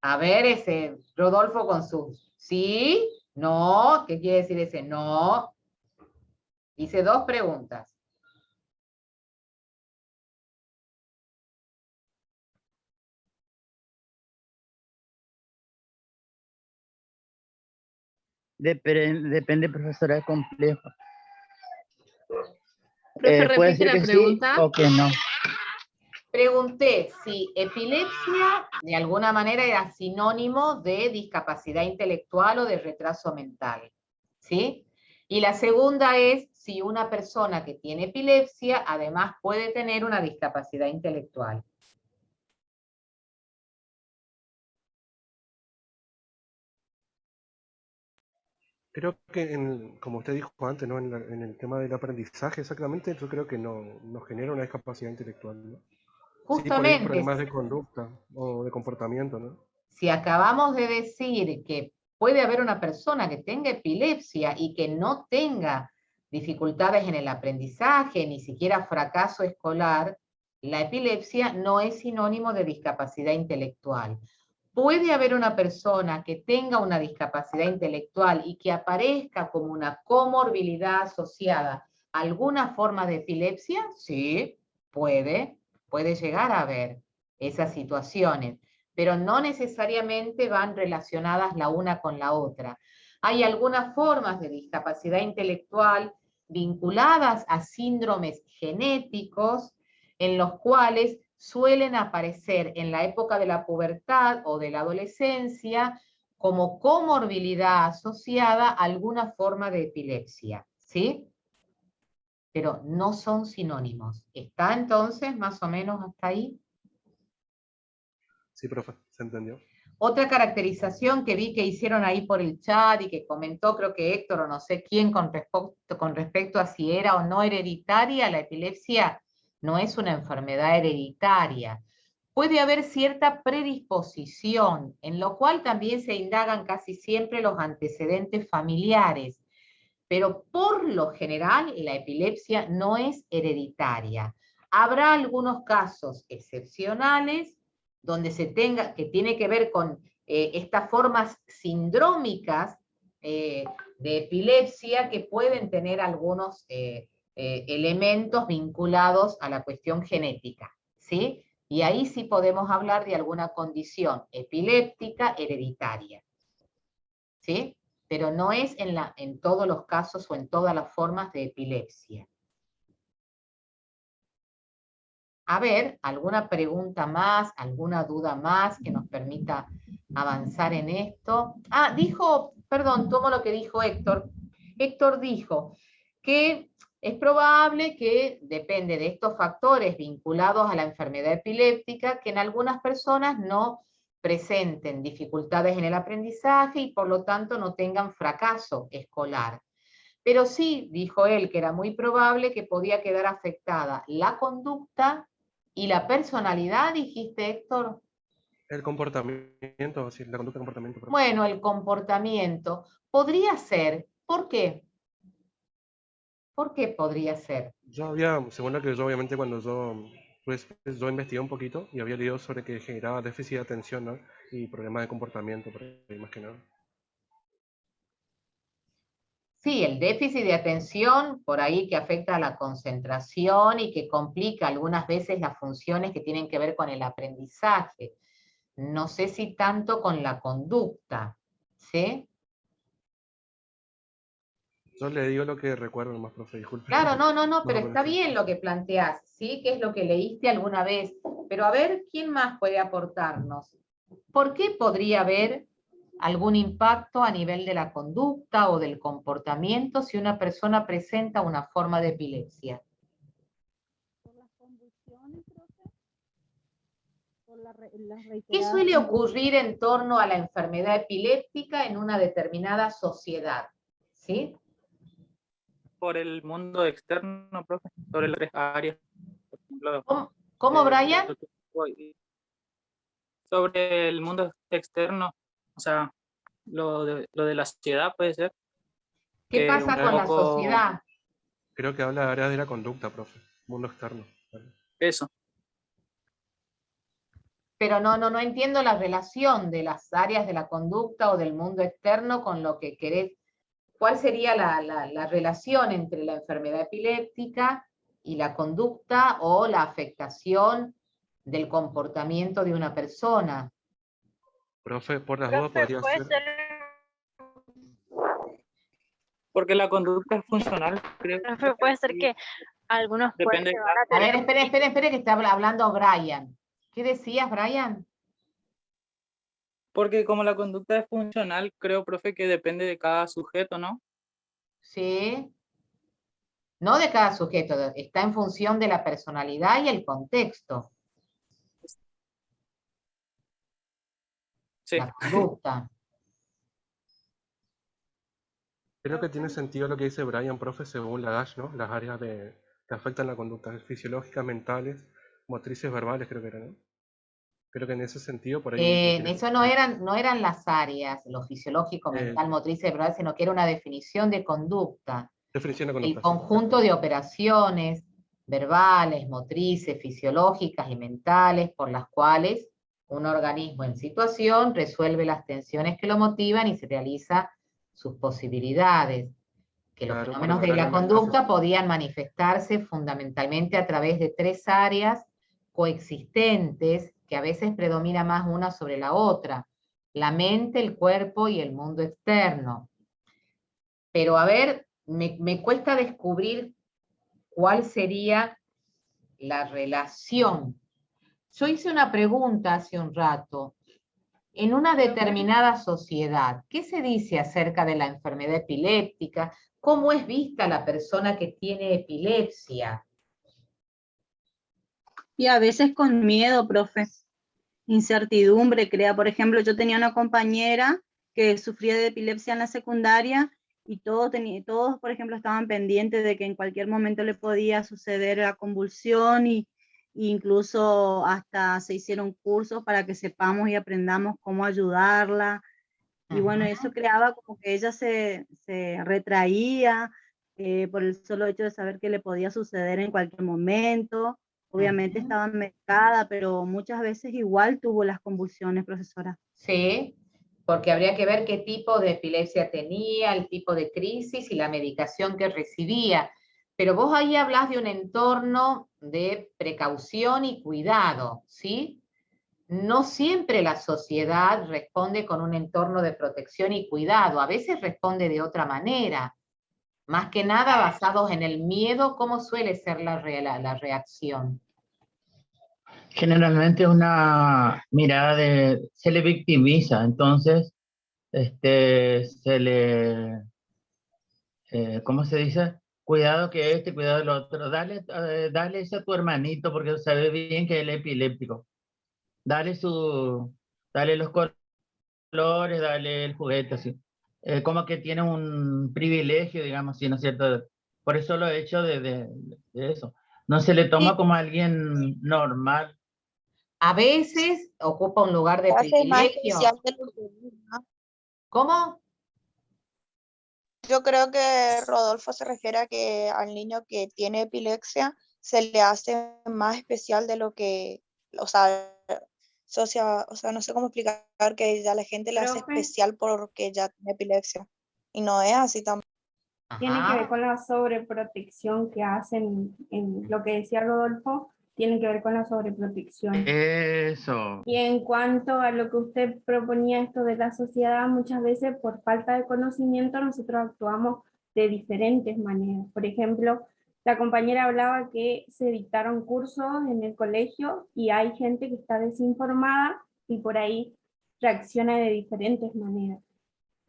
A ver, ese Rodolfo con su sí, no, ¿qué quiere decir ese no? Hice dos preguntas. Depende, profesora, es complejo. Profe, Puede repite decir la que pregunta. sí o que no. Pregunté si epilepsia de alguna manera era sinónimo de discapacidad intelectual o de retraso mental, ¿sí? Y la segunda es si una persona que tiene epilepsia además puede tener una discapacidad intelectual. Creo que, como usted dijo antes, ¿no? En el tema del aprendizaje, exactamente, yo creo que no genera una discapacidad intelectual, ¿no? Sí, por ahí Justamente, problemas de conducta o de comportamiento, ¿no? si acabamos de decir que puede haber una persona que tenga epilepsia y que no tenga dificultades en el aprendizaje, ni siquiera fracaso escolar, la epilepsia no es sinónimo de discapacidad intelectual. Puede haber una persona que tenga una discapacidad intelectual y que aparezca como una comorbilidad asociada a alguna forma de epilepsia, sí, puede llegar a haber esas situaciones, pero no necesariamente van relacionadas la una con la otra. Hay algunas formas de discapacidad intelectual vinculadas a síndromes genéticos en los cuales suelen aparecer en la época de la pubertad o de la adolescencia como comorbilidad asociada a alguna forma de epilepsia, ¿sí? Pero no son sinónimos. ¿Está entonces más o menos hasta ahí? Sí, profe, se entendió. Otra caracterización que vi que hicieron ahí por el chat y que comentó, creo que Héctor o no sé quién, con respecto a si era o no hereditaria, la epilepsia no es una enfermedad hereditaria. Puede haber cierta predisposición, en lo cual también se indagan casi siempre los antecedentes familiares, pero por lo general la epilepsia no es hereditaria. Habrá algunos casos excepcionales donde que tiene que ver con estas formas sindrómicas de epilepsia que pueden tener algunos elementos vinculados a la cuestión genética, ¿sí? Y ahí sí podemos hablar de alguna condición epiléptica hereditaria, ¿sí? Pero no es en todos los casos o en todas las formas de epilepsia. A ver, ¿alguna pregunta más, alguna duda más que nos permita avanzar en esto? Ah, dijo, perdón, tomo lo que dijo Héctor. Héctor dijo que es probable que, depende de estos factores vinculados a la enfermedad epiléptica, que en algunas personas no presenten dificultades en el aprendizaje y por lo tanto no tengan fracaso escolar. Pero sí, dijo él, que era muy probable que podía quedar afectada la conducta y la personalidad, dijiste, Héctor. El comportamiento, sí, la conducta de comportamiento. Profe. Bueno, el comportamiento. Podría ser. ¿Por qué? ¿Por qué podría ser? Según lo que yo, obviamente, cuando yo investigué un poquito y había leído sobre que generaba déficit de atención, ¿no? Y problemas de comportamiento, por ahí, más que nada. Sí, el déficit de atención, por ahí que afecta a la concentración y que complica algunas veces las funciones que tienen que ver con el aprendizaje. No sé si tanto con la conducta, ¿sí? Yo le digo lo que recuerdo nomás, profe, disculpe. Claro, no, pero está bien lo que planteás, ¿sí? Que es lo que leíste alguna vez. Pero a ver, ¿quién más puede aportarnos? ¿Por qué podría haber algún impacto a nivel de la conducta o del comportamiento si una persona presenta una forma de epilepsia. ¿Qué suele ocurrir en torno a la enfermedad epiléptica en una determinada sociedad? ¿Sí? Por el mundo externo, profe, sobre las tres áreas. Por ejemplo, ¿Cómo, Brian? Sobre el mundo externo, o sea, lo de la sociedad puede ser. ¿Qué pasa con la sociedad? Creo que habla de áreas de la conducta, profe, mundo externo. Eso. Pero no entiendo la relación de las áreas de la conducta o del mundo externo con lo que querés. ¿Cuál sería la relación entre la enfermedad epiléptica y la conducta o la afectación del comportamiento de una persona? Profe, por las dudas podría ser... Porque la conducta es funcional, creo. Profe, puede ser que algunos pueden Depende. llevar a A ver, tener... espere, que está hablando Brian. ¿Qué decías, Brian? Porque como la conducta es funcional, creo, profe, que depende de cada sujeto, ¿no? Sí. No de cada sujeto, está en función de la personalidad y el contexto. Sí. La conducta. Creo que tiene sentido lo que dice Brian, profe, según la DASH, ¿no? Las áreas que afectan la conducta fisiológicas, mentales, motrices, verbales, creo que eran, ¿no? Creo que en ese sentido, por ahí... Eso no eran las áreas, lo fisiológico, mental, motriz, verbal, sino que era una definición de conducta. Definición de conducta. El conjunto de operaciones verbales, motrices, fisiológicas y mentales por las cuales un organismo en situación resuelve las tensiones que lo motivan y se realiza sus posibilidades. Que los fenómenos de la conducta podían manifestarse fundamentalmente a través de tres áreas coexistentes, que a veces predomina más una sobre la otra: la mente, el cuerpo y el mundo externo. Pero a ver, me cuesta descubrir cuál sería la relación. Yo hice una pregunta hace un rato. En una determinada sociedad, ¿qué se dice acerca de la enfermedad epiléptica? ¿Cómo es vista la persona que tiene epilepsia? Y a veces con miedo, profe. Incertidumbre crea. Por ejemplo, yo tenía una compañera que sufría de epilepsia en la secundaria y todos, por ejemplo, estaban pendientes de que en cualquier momento le podía suceder la convulsión y incluso hasta se hicieron cursos para que sepamos y aprendamos cómo ayudarla. Y bueno, eso creaba como que ella se retraía por el solo hecho de saber que le podía suceder en cualquier momento. Obviamente estaba medicada, pero muchas veces igual tuvo las convulsiones, profesora. Sí, porque habría que ver qué tipo de epilepsia tenía, el tipo de crisis y la medicación que recibía. Pero vos ahí hablas de un entorno de precaución y cuidado, ¿sí? No siempre la sociedad responde con un entorno de protección y cuidado, a veces responde de otra manera. Más que nada basados en el miedo, ¿cómo suele ser la reacción? Generalmente una mirada se le victimiza, entonces se le, ¿cómo se dice? Cuidado que cuidado el otro, dale eso a tu hermanito porque sabe bien que él es epiléptico. Dale los colores, dale el juguete, así. Como que tiene un privilegio, digamos, ¿sí, no es cierto? Por eso lo he hecho de eso. No se le toma como alguien normal. A veces ocupa un lugar de privilegio. ¿Cómo? Yo creo que Rodolfo se refiere a que al niño que tiene epilepsia se le hace más especial de lo que, o sea, no sé cómo explicar que ya la gente le hace especial porque ya tiene epilepsia. Y no es así tampoco. Tiene que ver con la sobreprotección que hacen, en lo que decía Rodolfo, tiene que ver con la sobreprotección. Eso. Y en cuanto a lo que usted proponía, esto de la sociedad, muchas veces por falta de conocimiento nosotros actuamos de diferentes maneras. Por ejemplo, la compañera hablaba que se dictaron cursos en el colegio y hay gente que está desinformada y por ahí reacciona de diferentes maneras.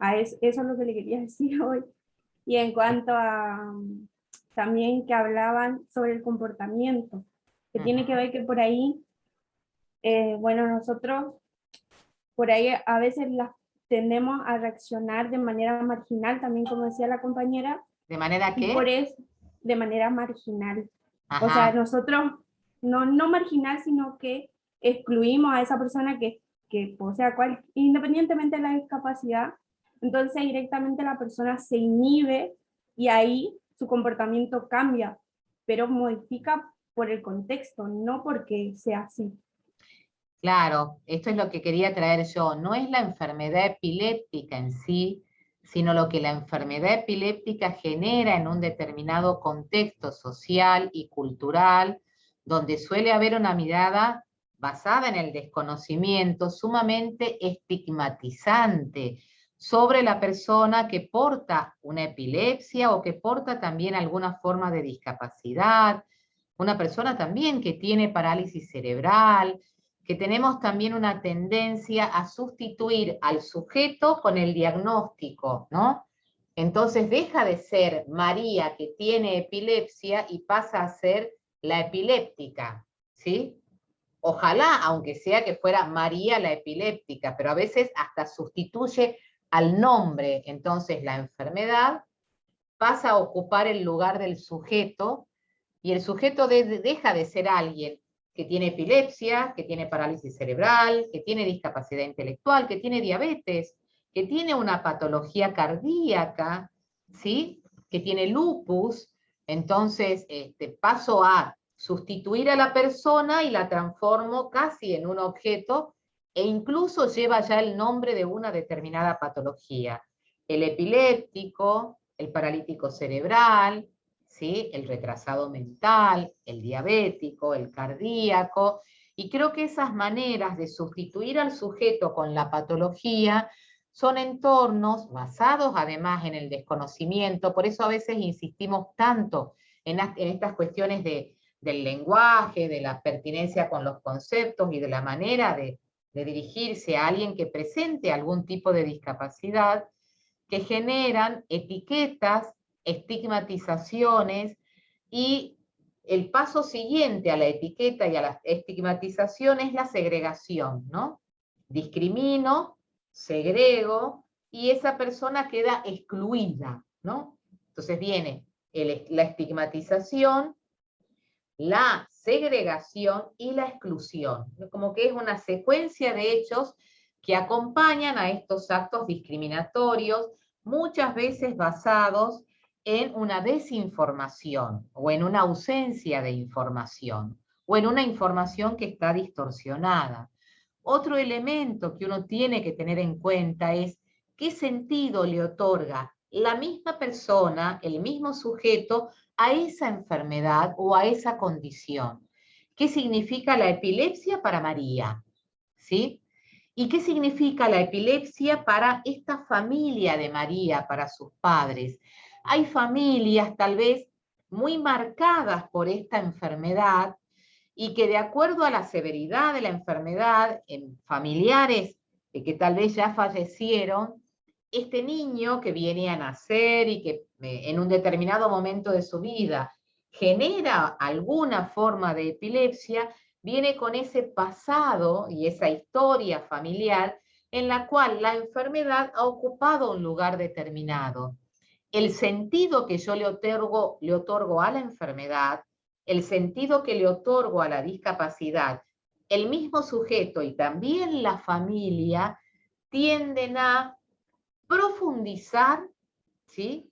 Eso es lo que le quería decir hoy. Y en cuanto a también que hablaban sobre el comportamiento, que tiene que ver que por ahí, bueno, nosotros por ahí a veces tendemos a reaccionar de manera marginal, también como decía la compañera. ¿De manera qué? Por eso, de manera marginal. Ajá. O sea, nosotros no marginal, sino que excluimos a esa persona que o sea, independientemente de la discapacidad, entonces directamente la persona se inhibe y ahí su comportamiento cambia, pero modifica por el contexto, no porque sea así. Claro, esto es lo que quería traer yo. No es la enfermedad epiléptica en sí, sino lo que la enfermedad epiléptica genera en un determinado contexto social y cultural, donde suele haber una mirada basada en el desconocimiento, sumamente estigmatizante sobre la persona que porta una epilepsia o que porta también alguna forma de discapacidad, una persona también que tiene parálisis cerebral, que tenemos también una tendencia a sustituir al sujeto con el diagnóstico, ¿no? Entonces deja de ser María que tiene epilepsia y pasa a ser la epiléptica, ¿sí? Ojalá, aunque sea que fuera María la epiléptica, pero a veces hasta sustituye al nombre. Entonces la enfermedad pasa a ocupar el lugar del sujeto y el sujeto deja de ser alguien que tiene epilepsia, que tiene parálisis cerebral, que tiene discapacidad intelectual, que tiene diabetes, que tiene una patología cardíaca, ¿sí? Que tiene lupus. Entonces paso a sustituir a la persona y la transformo casi en un objeto e incluso lleva ya el nombre de una determinada patología. El epiléptico, el paralítico cerebral, ¿sí? El retrasado mental, el diabético, el cardíaco, y creo que esas maneras de sustituir al sujeto con la patología son entornos basados además en el desconocimiento, por eso a veces insistimos tanto en estas cuestiones del lenguaje, de la pertinencia con los conceptos y de la manera de dirigirse a alguien que presente algún tipo de discapacidad, que generan etiquetas, estigmatizaciones, y el paso siguiente a la etiqueta y a la estigmatización es la segregación, ¿no? Discrimino, segrego, y esa persona queda excluida, ¿no? Entonces viene la estigmatización, la segregación y la exclusión, como que es una secuencia de hechos que acompañan a estos actos discriminatorios, muchas veces basados en una desinformación, o en una ausencia de información, o en una información que está distorsionada. Otro elemento que uno tiene que tener en cuenta es qué sentido le otorga la misma persona, el mismo sujeto, a esa enfermedad o a esa condición. ¿Qué significa la epilepsia para María? ¿Sí? ¿Y qué significa la epilepsia para esta familia de María, para sus padres? Hay familias tal vez muy marcadas por esta enfermedad y que de acuerdo a la severidad de la enfermedad, en familiares que tal vez ya fallecieron, este niño que viene a nacer y que en un determinado momento de su vida genera alguna forma de epilepsia, viene con ese pasado y esa historia familiar en la cual la enfermedad ha ocupado un lugar determinado. El sentido que yo le otorgo a la enfermedad, el sentido que le otorgo a la discapacidad, el mismo sujeto y también la familia tienden a profundizar, ¿sí?,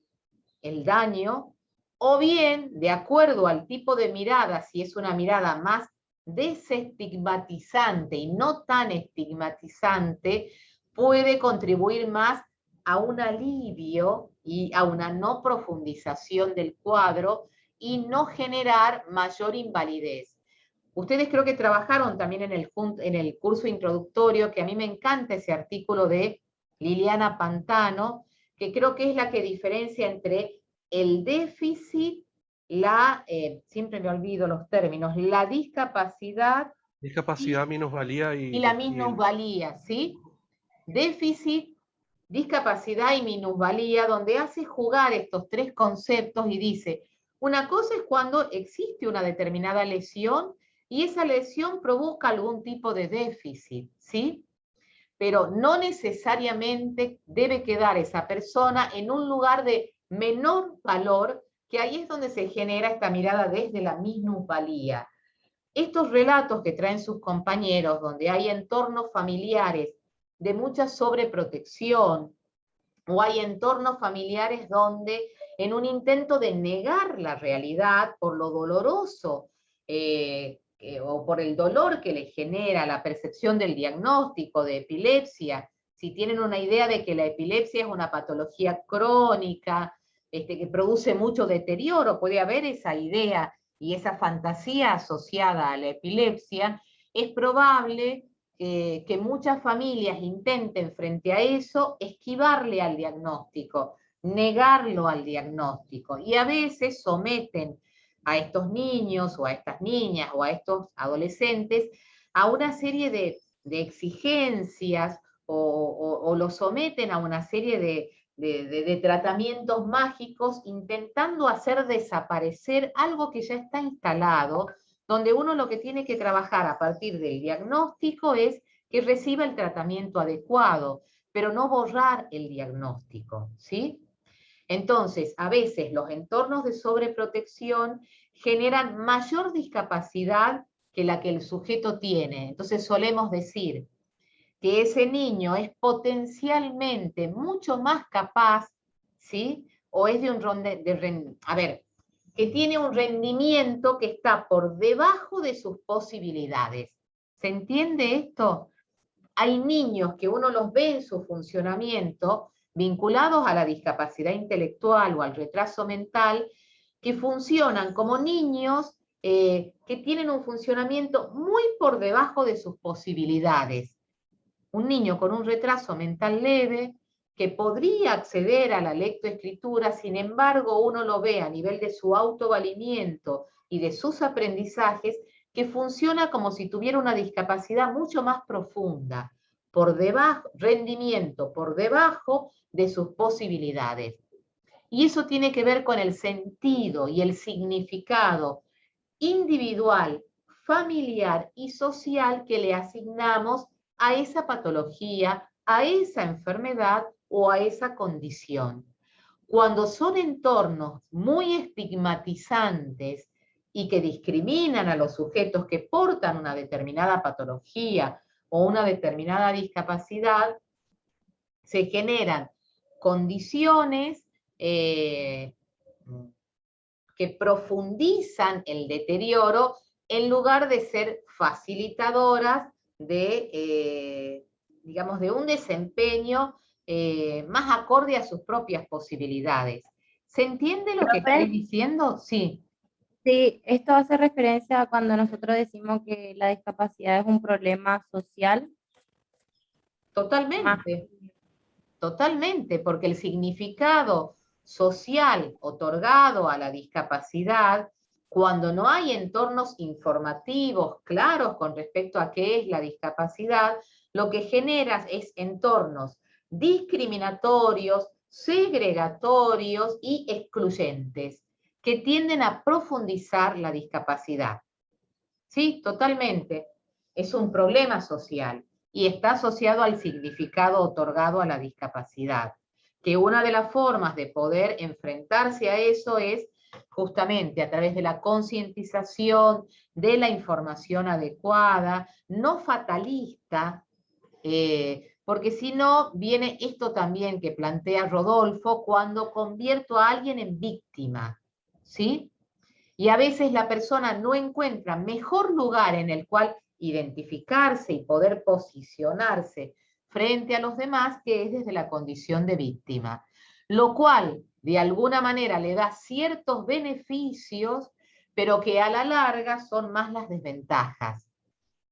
el daño, o bien, de acuerdo al tipo de mirada, si es una mirada más desestigmatizante y no tan estigmatizante, puede contribuir más a un alivio y a una no profundización del cuadro y no generar mayor invalidez. Ustedes creo que trabajaron también en el curso introductorio, que a mí me encanta ese artículo de Liliana Pantano, que creo que es la que diferencia entre el déficit, siempre me olvido los términos, la discapacidad. Discapacidad, minusvalía y la minusvalía, ¿sí? déficit, discapacidad y minusvalía, donde hace jugar estos tres conceptos y dice, una cosa es cuando existe una determinada lesión y esa lesión provoca algún tipo de déficit, ¿sí? Pero no necesariamente debe quedar esa persona en un lugar de menor valor, que ahí es donde se genera esta mirada desde la minusvalía. Estos relatos que traen sus compañeros, donde hay entornos familiares de mucha sobreprotección, o hay entornos familiares donde, en un intento de negar la realidad por lo doloroso, o por el dolor que le genera la percepción del diagnóstico de epilepsia, si tienen una idea de que la epilepsia es una patología crónica, que produce mucho deterioro, puede haber esa idea y esa fantasía asociada a la epilepsia, es probable que muchas familias intenten frente a eso esquivarle al diagnóstico, negarlo al diagnóstico, y a veces someten a estos niños o a estas niñas o a estos adolescentes a una serie de exigencias o los someten a una serie de tratamientos mágicos intentando hacer desaparecer algo que ya está instalado, donde uno lo que tiene que trabajar a partir del diagnóstico es que reciba el tratamiento adecuado, pero no borrar el diagnóstico, ¿sí? Entonces, a veces los entornos de sobreprotección generan mayor discapacidad que la que el sujeto tiene. Entonces solemos decir que ese niño es potencialmente mucho más capaz, ¿sí? O es que tiene un rendimiento que está por debajo de sus posibilidades. ¿Se entiende esto? Hay niños que uno los ve en su funcionamiento vinculados a la discapacidad intelectual o al retraso mental, que funcionan como niños que tienen un funcionamiento muy por debajo de sus posibilidades. Un niño con un retraso mental leve, que podría acceder a la lectoescritura, sin embargo uno lo ve a nivel de su autovalimiento y de sus aprendizajes, que funciona como si tuviera una discapacidad mucho más profunda, por debajo, rendimiento por debajo de sus posibilidades. Y eso tiene que ver con el sentido y el significado individual, familiar y social que le asignamos a esa patología, a esa enfermedad o a esa condición. Cuando son entornos muy estigmatizantes y que discriminan a los sujetos que portan una determinada patología o una determinada discapacidad, se generan condiciones que profundizan el deterioro en lugar de ser facilitadoras de, digamos, de un desempeño más acorde a sus propias posibilidades. ¿Se entiende lo que estoy diciendo? Sí. Sí, esto hace referencia a cuando nosotros decimos que la discapacidad es un problema social. Totalmente, totalmente, porque el significado social otorgado a la discapacidad, cuando no hay entornos informativos claros con respecto a qué es la discapacidad, lo que genera es entornos discriminatorios, segregatorios y excluyentes, que tienden a profundizar la discapacidad. Sí, totalmente. Es un problema social y está asociado al significado otorgado a la discapacidad. Que una de las formas de poder enfrentarse a eso es justamente a través de la concientización, de la información adecuada, no fatalista, porque si no viene esto también que plantea Rodolfo, cuando convierto a alguien en víctima, ¿sí? Y a veces la persona no encuentra mejor lugar en el cual identificarse y poder posicionarse frente a los demás que es desde la condición de víctima, lo cual de alguna manera le da ciertos beneficios, pero que a la larga son más las desventajas.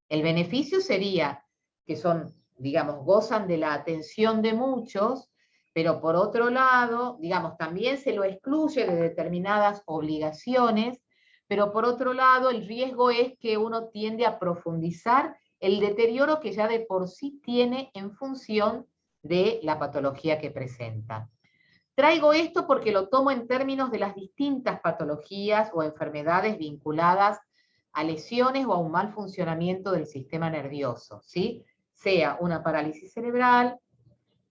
El beneficio sería que son, digamos, gozan de la atención de muchos, pero por otro lado, digamos, también se lo excluye de determinadas obligaciones, pero por otro lado el riesgo es que uno tiende a profundizar el deterioro que ya de por sí tiene en función de la patología que presenta. Traigo esto porque lo tomo en términos de las distintas patologías o enfermedades vinculadas a lesiones o a un mal funcionamiento del sistema nervioso, ¿sí? Sea una parálisis cerebral,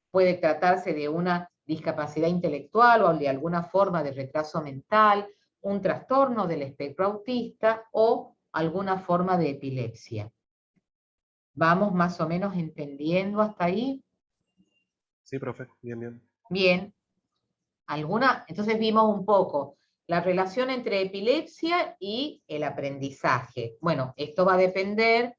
puede tratarse de una discapacidad intelectual o de alguna forma de retraso mental, un trastorno del espectro autista o alguna forma de epilepsia. ¿Vamos más o menos entendiendo hasta ahí? Sí, profe, bien, bien. Bien. Entonces vimos un poco la relación entre epilepsia y el aprendizaje. Bueno, esto va a depender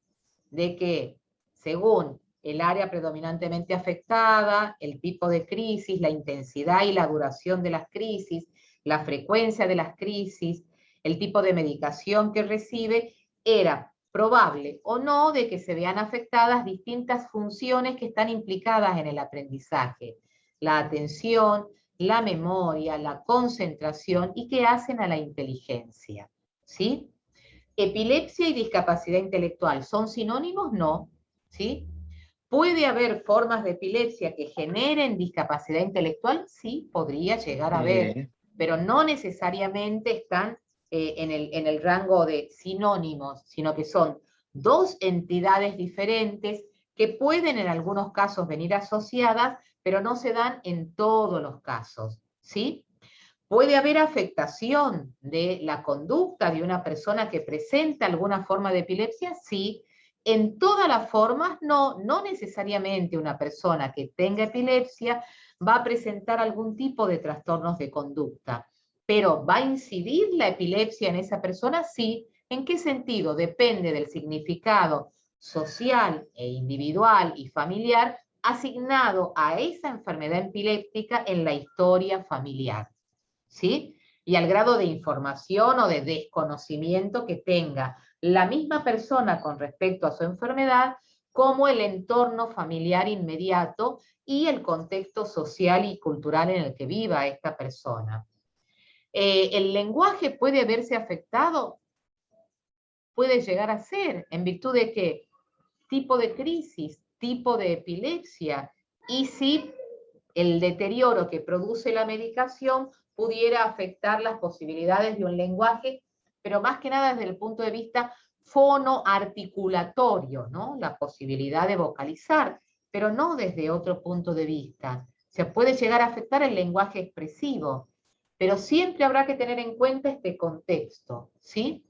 de que, según el área predominantemente afectada, el tipo de crisis, la intensidad y la duración de las crisis, la frecuencia de las crisis, el tipo de medicación que recibe, era probable o no de que se vean afectadas distintas funciones que están implicadas en el aprendizaje. La atención, la memoria, la concentración y que hacen a la inteligencia. ¿Sí? Epilepsia y discapacidad intelectual, ¿son sinónimos? No. ¿Sí? ¿Puede haber formas de epilepsia que generen discapacidad intelectual? Sí, podría llegar a haber, pero no necesariamente están en el rango de sinónimos, sino que son dos entidades diferentes que pueden en algunos casos venir asociadas, pero no se dan en todos los casos, ¿sí? ¿Puede haber afectación de la conducta de una persona que presenta alguna forma de epilepsia? Sí. En todas las formas, no necesariamente una persona que tenga epilepsia va a presentar algún tipo de trastornos de conducta. Pero ¿va a incidir la epilepsia en esa persona? Sí. ¿En qué sentido? Depende del significado social e individual y familiar asignado a esa enfermedad epiléptica en la historia familiar, ¿sí? Y al grado de información o de desconocimiento que tenga la misma persona con respecto a su enfermedad, como el entorno familiar inmediato y el contexto social y cultural en el que viva esta persona. ¿El lenguaje puede verse afectado? Puede llegar a ser, ¿en virtud de qué? Tipo de crisis, tipo de epilepsia, y si el deterioro que produce la medicación pudiera afectar las posibilidades de un lenguaje, pero más que nada desde el punto de vista fonoarticulatorio, ¿no? La posibilidad de vocalizar, pero no desde otro punto de vista. Se puede llegar a afectar el lenguaje expresivo, pero siempre habrá que tener en cuenta este contexto, ¿sí?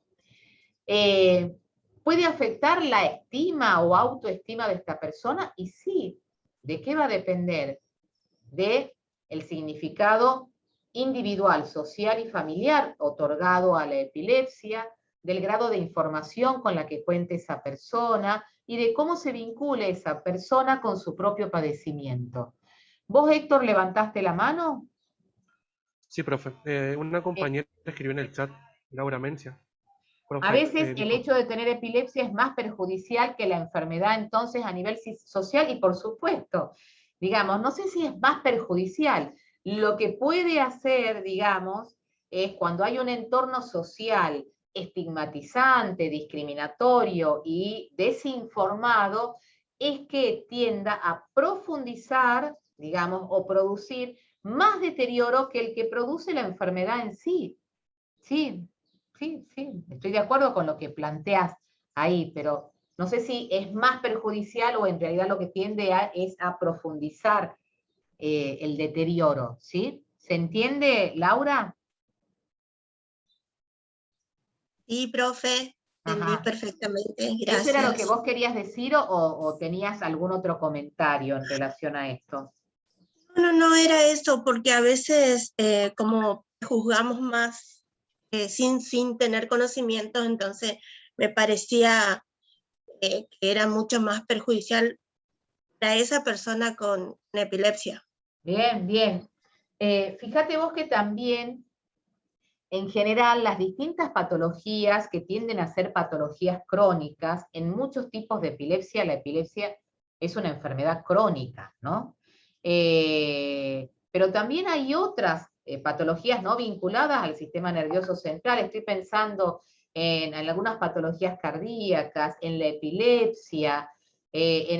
¿Puede afectar la estima o autoestima de esta persona? Y sí. ¿De qué va a depender? De el significado individual, social y familiar otorgado a la epilepsia, del grado de información con la que cuente esa persona y de cómo se vincule esa persona con su propio padecimiento. ¿Vos, Héctor, levantaste la mano? Sí, profe. Una compañera escribió en el chat, Laura Mencia. Profe, A veces el dijo, hecho de tener epilepsia es más perjudicial que la enfermedad entonces a nivel social y por supuesto, digamos, no sé si es más perjudicial. Lo que puede hacer, digamos, es cuando hay un entorno social estigmatizante, discriminatorio y desinformado, es que tienda a profundizar, digamos, o producir más deterioro que el que produce la enfermedad en sí. Sí, sí, estoy de acuerdo con lo que planteas ahí, pero no sé si es más perjudicial o en realidad lo que tiende es a profundizar el deterioro, ¿sí? ¿Se entiende, Laura? Sí, profe, entendí Ajá. perfectamente, ¿Eso era lo que gracias. vos querías decir o tenías algún otro comentario en relación a esto? No era eso, porque a veces como juzgamos más sin tener conocimientos, entonces me parecía que era mucho más perjudicial para esa persona con epilepsia. Bien, bien. Fíjate vos que también, en general, las distintas patologías que tienden a ser patologías crónicas, en muchos tipos de epilepsia, la epilepsia es una enfermedad crónica, ¿no? Pero también hay otras patologías no vinculadas al sistema nervioso central. Estoy pensando en algunas patologías cardíacas, en la epilepsia, en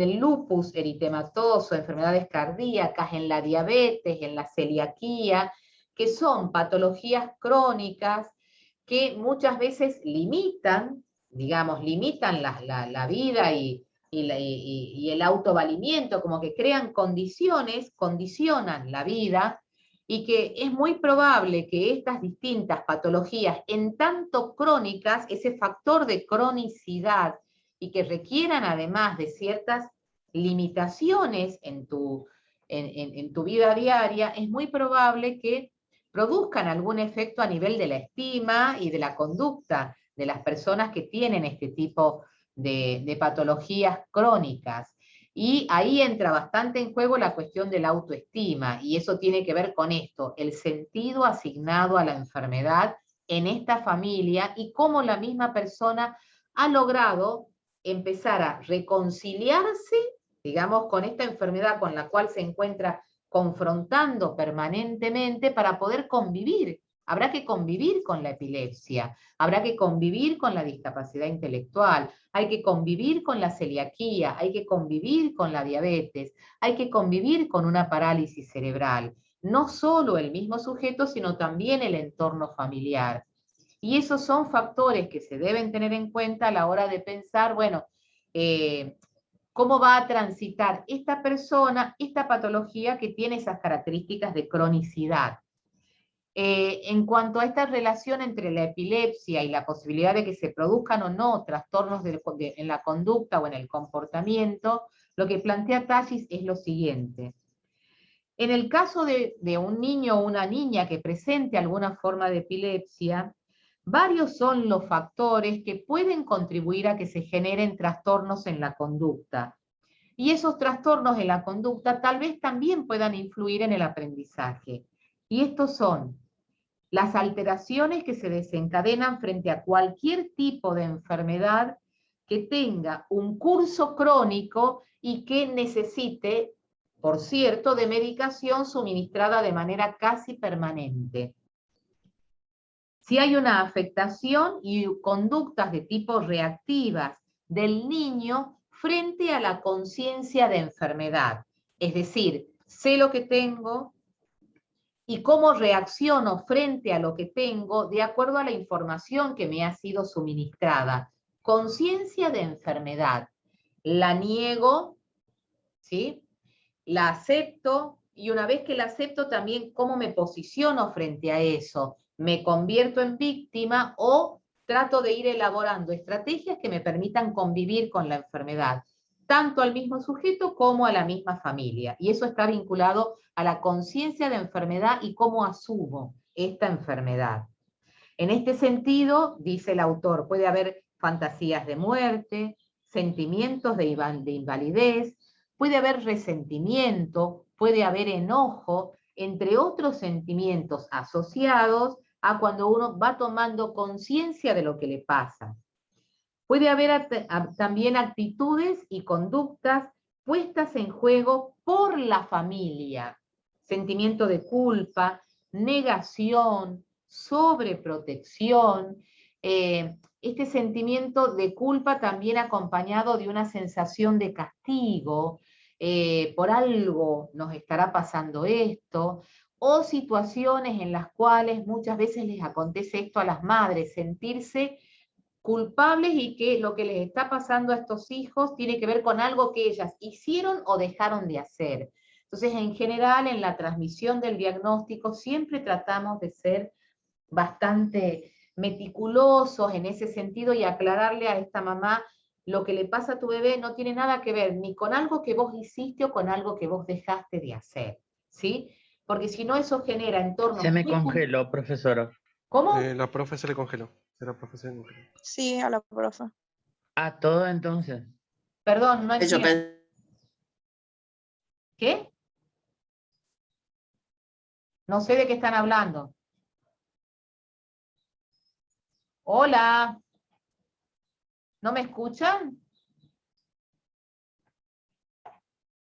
el lupus eritematoso, enfermedades cardíacas, en la diabetes, en la celiaquía, que son patologías crónicas que muchas veces limitan, digamos, limitan la vida y el autovalimiento, como que crean condiciones, condicionan la vida, y que es muy probable que estas distintas patologías, en tanto crónicas, ese factor de cronicidad, y que requieran además de ciertas limitaciones en tu vida diaria, es muy probable que produzcan algún efecto a nivel de la estima y de la conducta de las personas que tienen este tipo de patologías crónicas. Y ahí entra bastante en juego la cuestión de la autoestima, y eso tiene que ver con esto, el sentido asignado a la enfermedad en esta familia, y cómo la misma persona ha logrado empezar a reconciliarse, digamos, con esta enfermedad con la cual se encuentra confrontando permanentemente para poder convivir. Habrá que convivir con la epilepsia, habrá que convivir con la discapacidad intelectual, hay que convivir con la celiaquía, hay que convivir con la diabetes, hay que convivir con una parálisis cerebral. No solo el mismo sujeto, sino también el entorno familiar. Y esos son factores que se deben tener en cuenta a la hora de pensar, bueno, cómo va a transitar esta persona, esta patología que tiene esas características de cronicidad. En cuanto a esta relación entre la epilepsia y la posibilidad de que se produzcan o no trastornos en la conducta o en el comportamiento, lo que plantea Tallis es lo siguiente. En el caso de un niño o una niña que presente alguna forma de epilepsia, varios son los factores que pueden contribuir a que se generen trastornos en la conducta. Y esos trastornos en la conducta tal vez también puedan influir en el aprendizaje. Y estos son las alteraciones que se desencadenan frente a cualquier tipo de enfermedad que tenga un curso crónico y que necesite, por cierto, de medicación suministrada de manera casi permanente. Si hay una afectación y conductas de tipo reactivas del niño frente a la conciencia de enfermedad, es decir, sé lo que tengo y cómo reacciono frente a lo que tengo de acuerdo a la información que me ha sido suministrada. Conciencia de enfermedad. La niego, ¿sí? La acepto, y una vez que la acepto también cómo me posiciono frente a eso. Me convierto en víctima o trato de ir elaborando estrategias que me permitan convivir con la enfermedad, tanto al mismo sujeto como a la misma familia. Y eso está vinculado a la conciencia de enfermedad y cómo asumo esta enfermedad. En este sentido, dice el autor, puede haber fantasías de muerte, sentimientos de invalidez, puede haber resentimiento, puede haber enojo, entre otros sentimientos asociados a cuando uno va tomando conciencia de lo que le pasa. Puede haber también actitudes y conductas puestas en juego por la familia. Sentimiento de culpa, negación, sobreprotección. Este sentimiento de culpa también acompañado de una sensación de castigo, por algo nos estará pasando esto, o situaciones en las cuales muchas veces les acontece esto a las madres, sentirse culpables y que lo que les está pasando a estos hijos tiene que ver con algo que ellas hicieron o dejaron de hacer. Entonces, en general, en la transmisión del diagnóstico siempre tratamos de ser bastante meticulosos en ese sentido y aclararle a esta mamá: lo que le pasa a tu bebé no tiene nada que ver ni con algo que vos hiciste o con algo que vos dejaste de hacer, ¿sí? Porque si no, eso genera entornos... Se me congeló, profesora. ¿Cómo? La profe se le congeló. Sí, a la profe. A todo entonces. Perdón, no entiendo. ¿Qué? No sé de qué están hablando. Hola. ¿No me escuchan?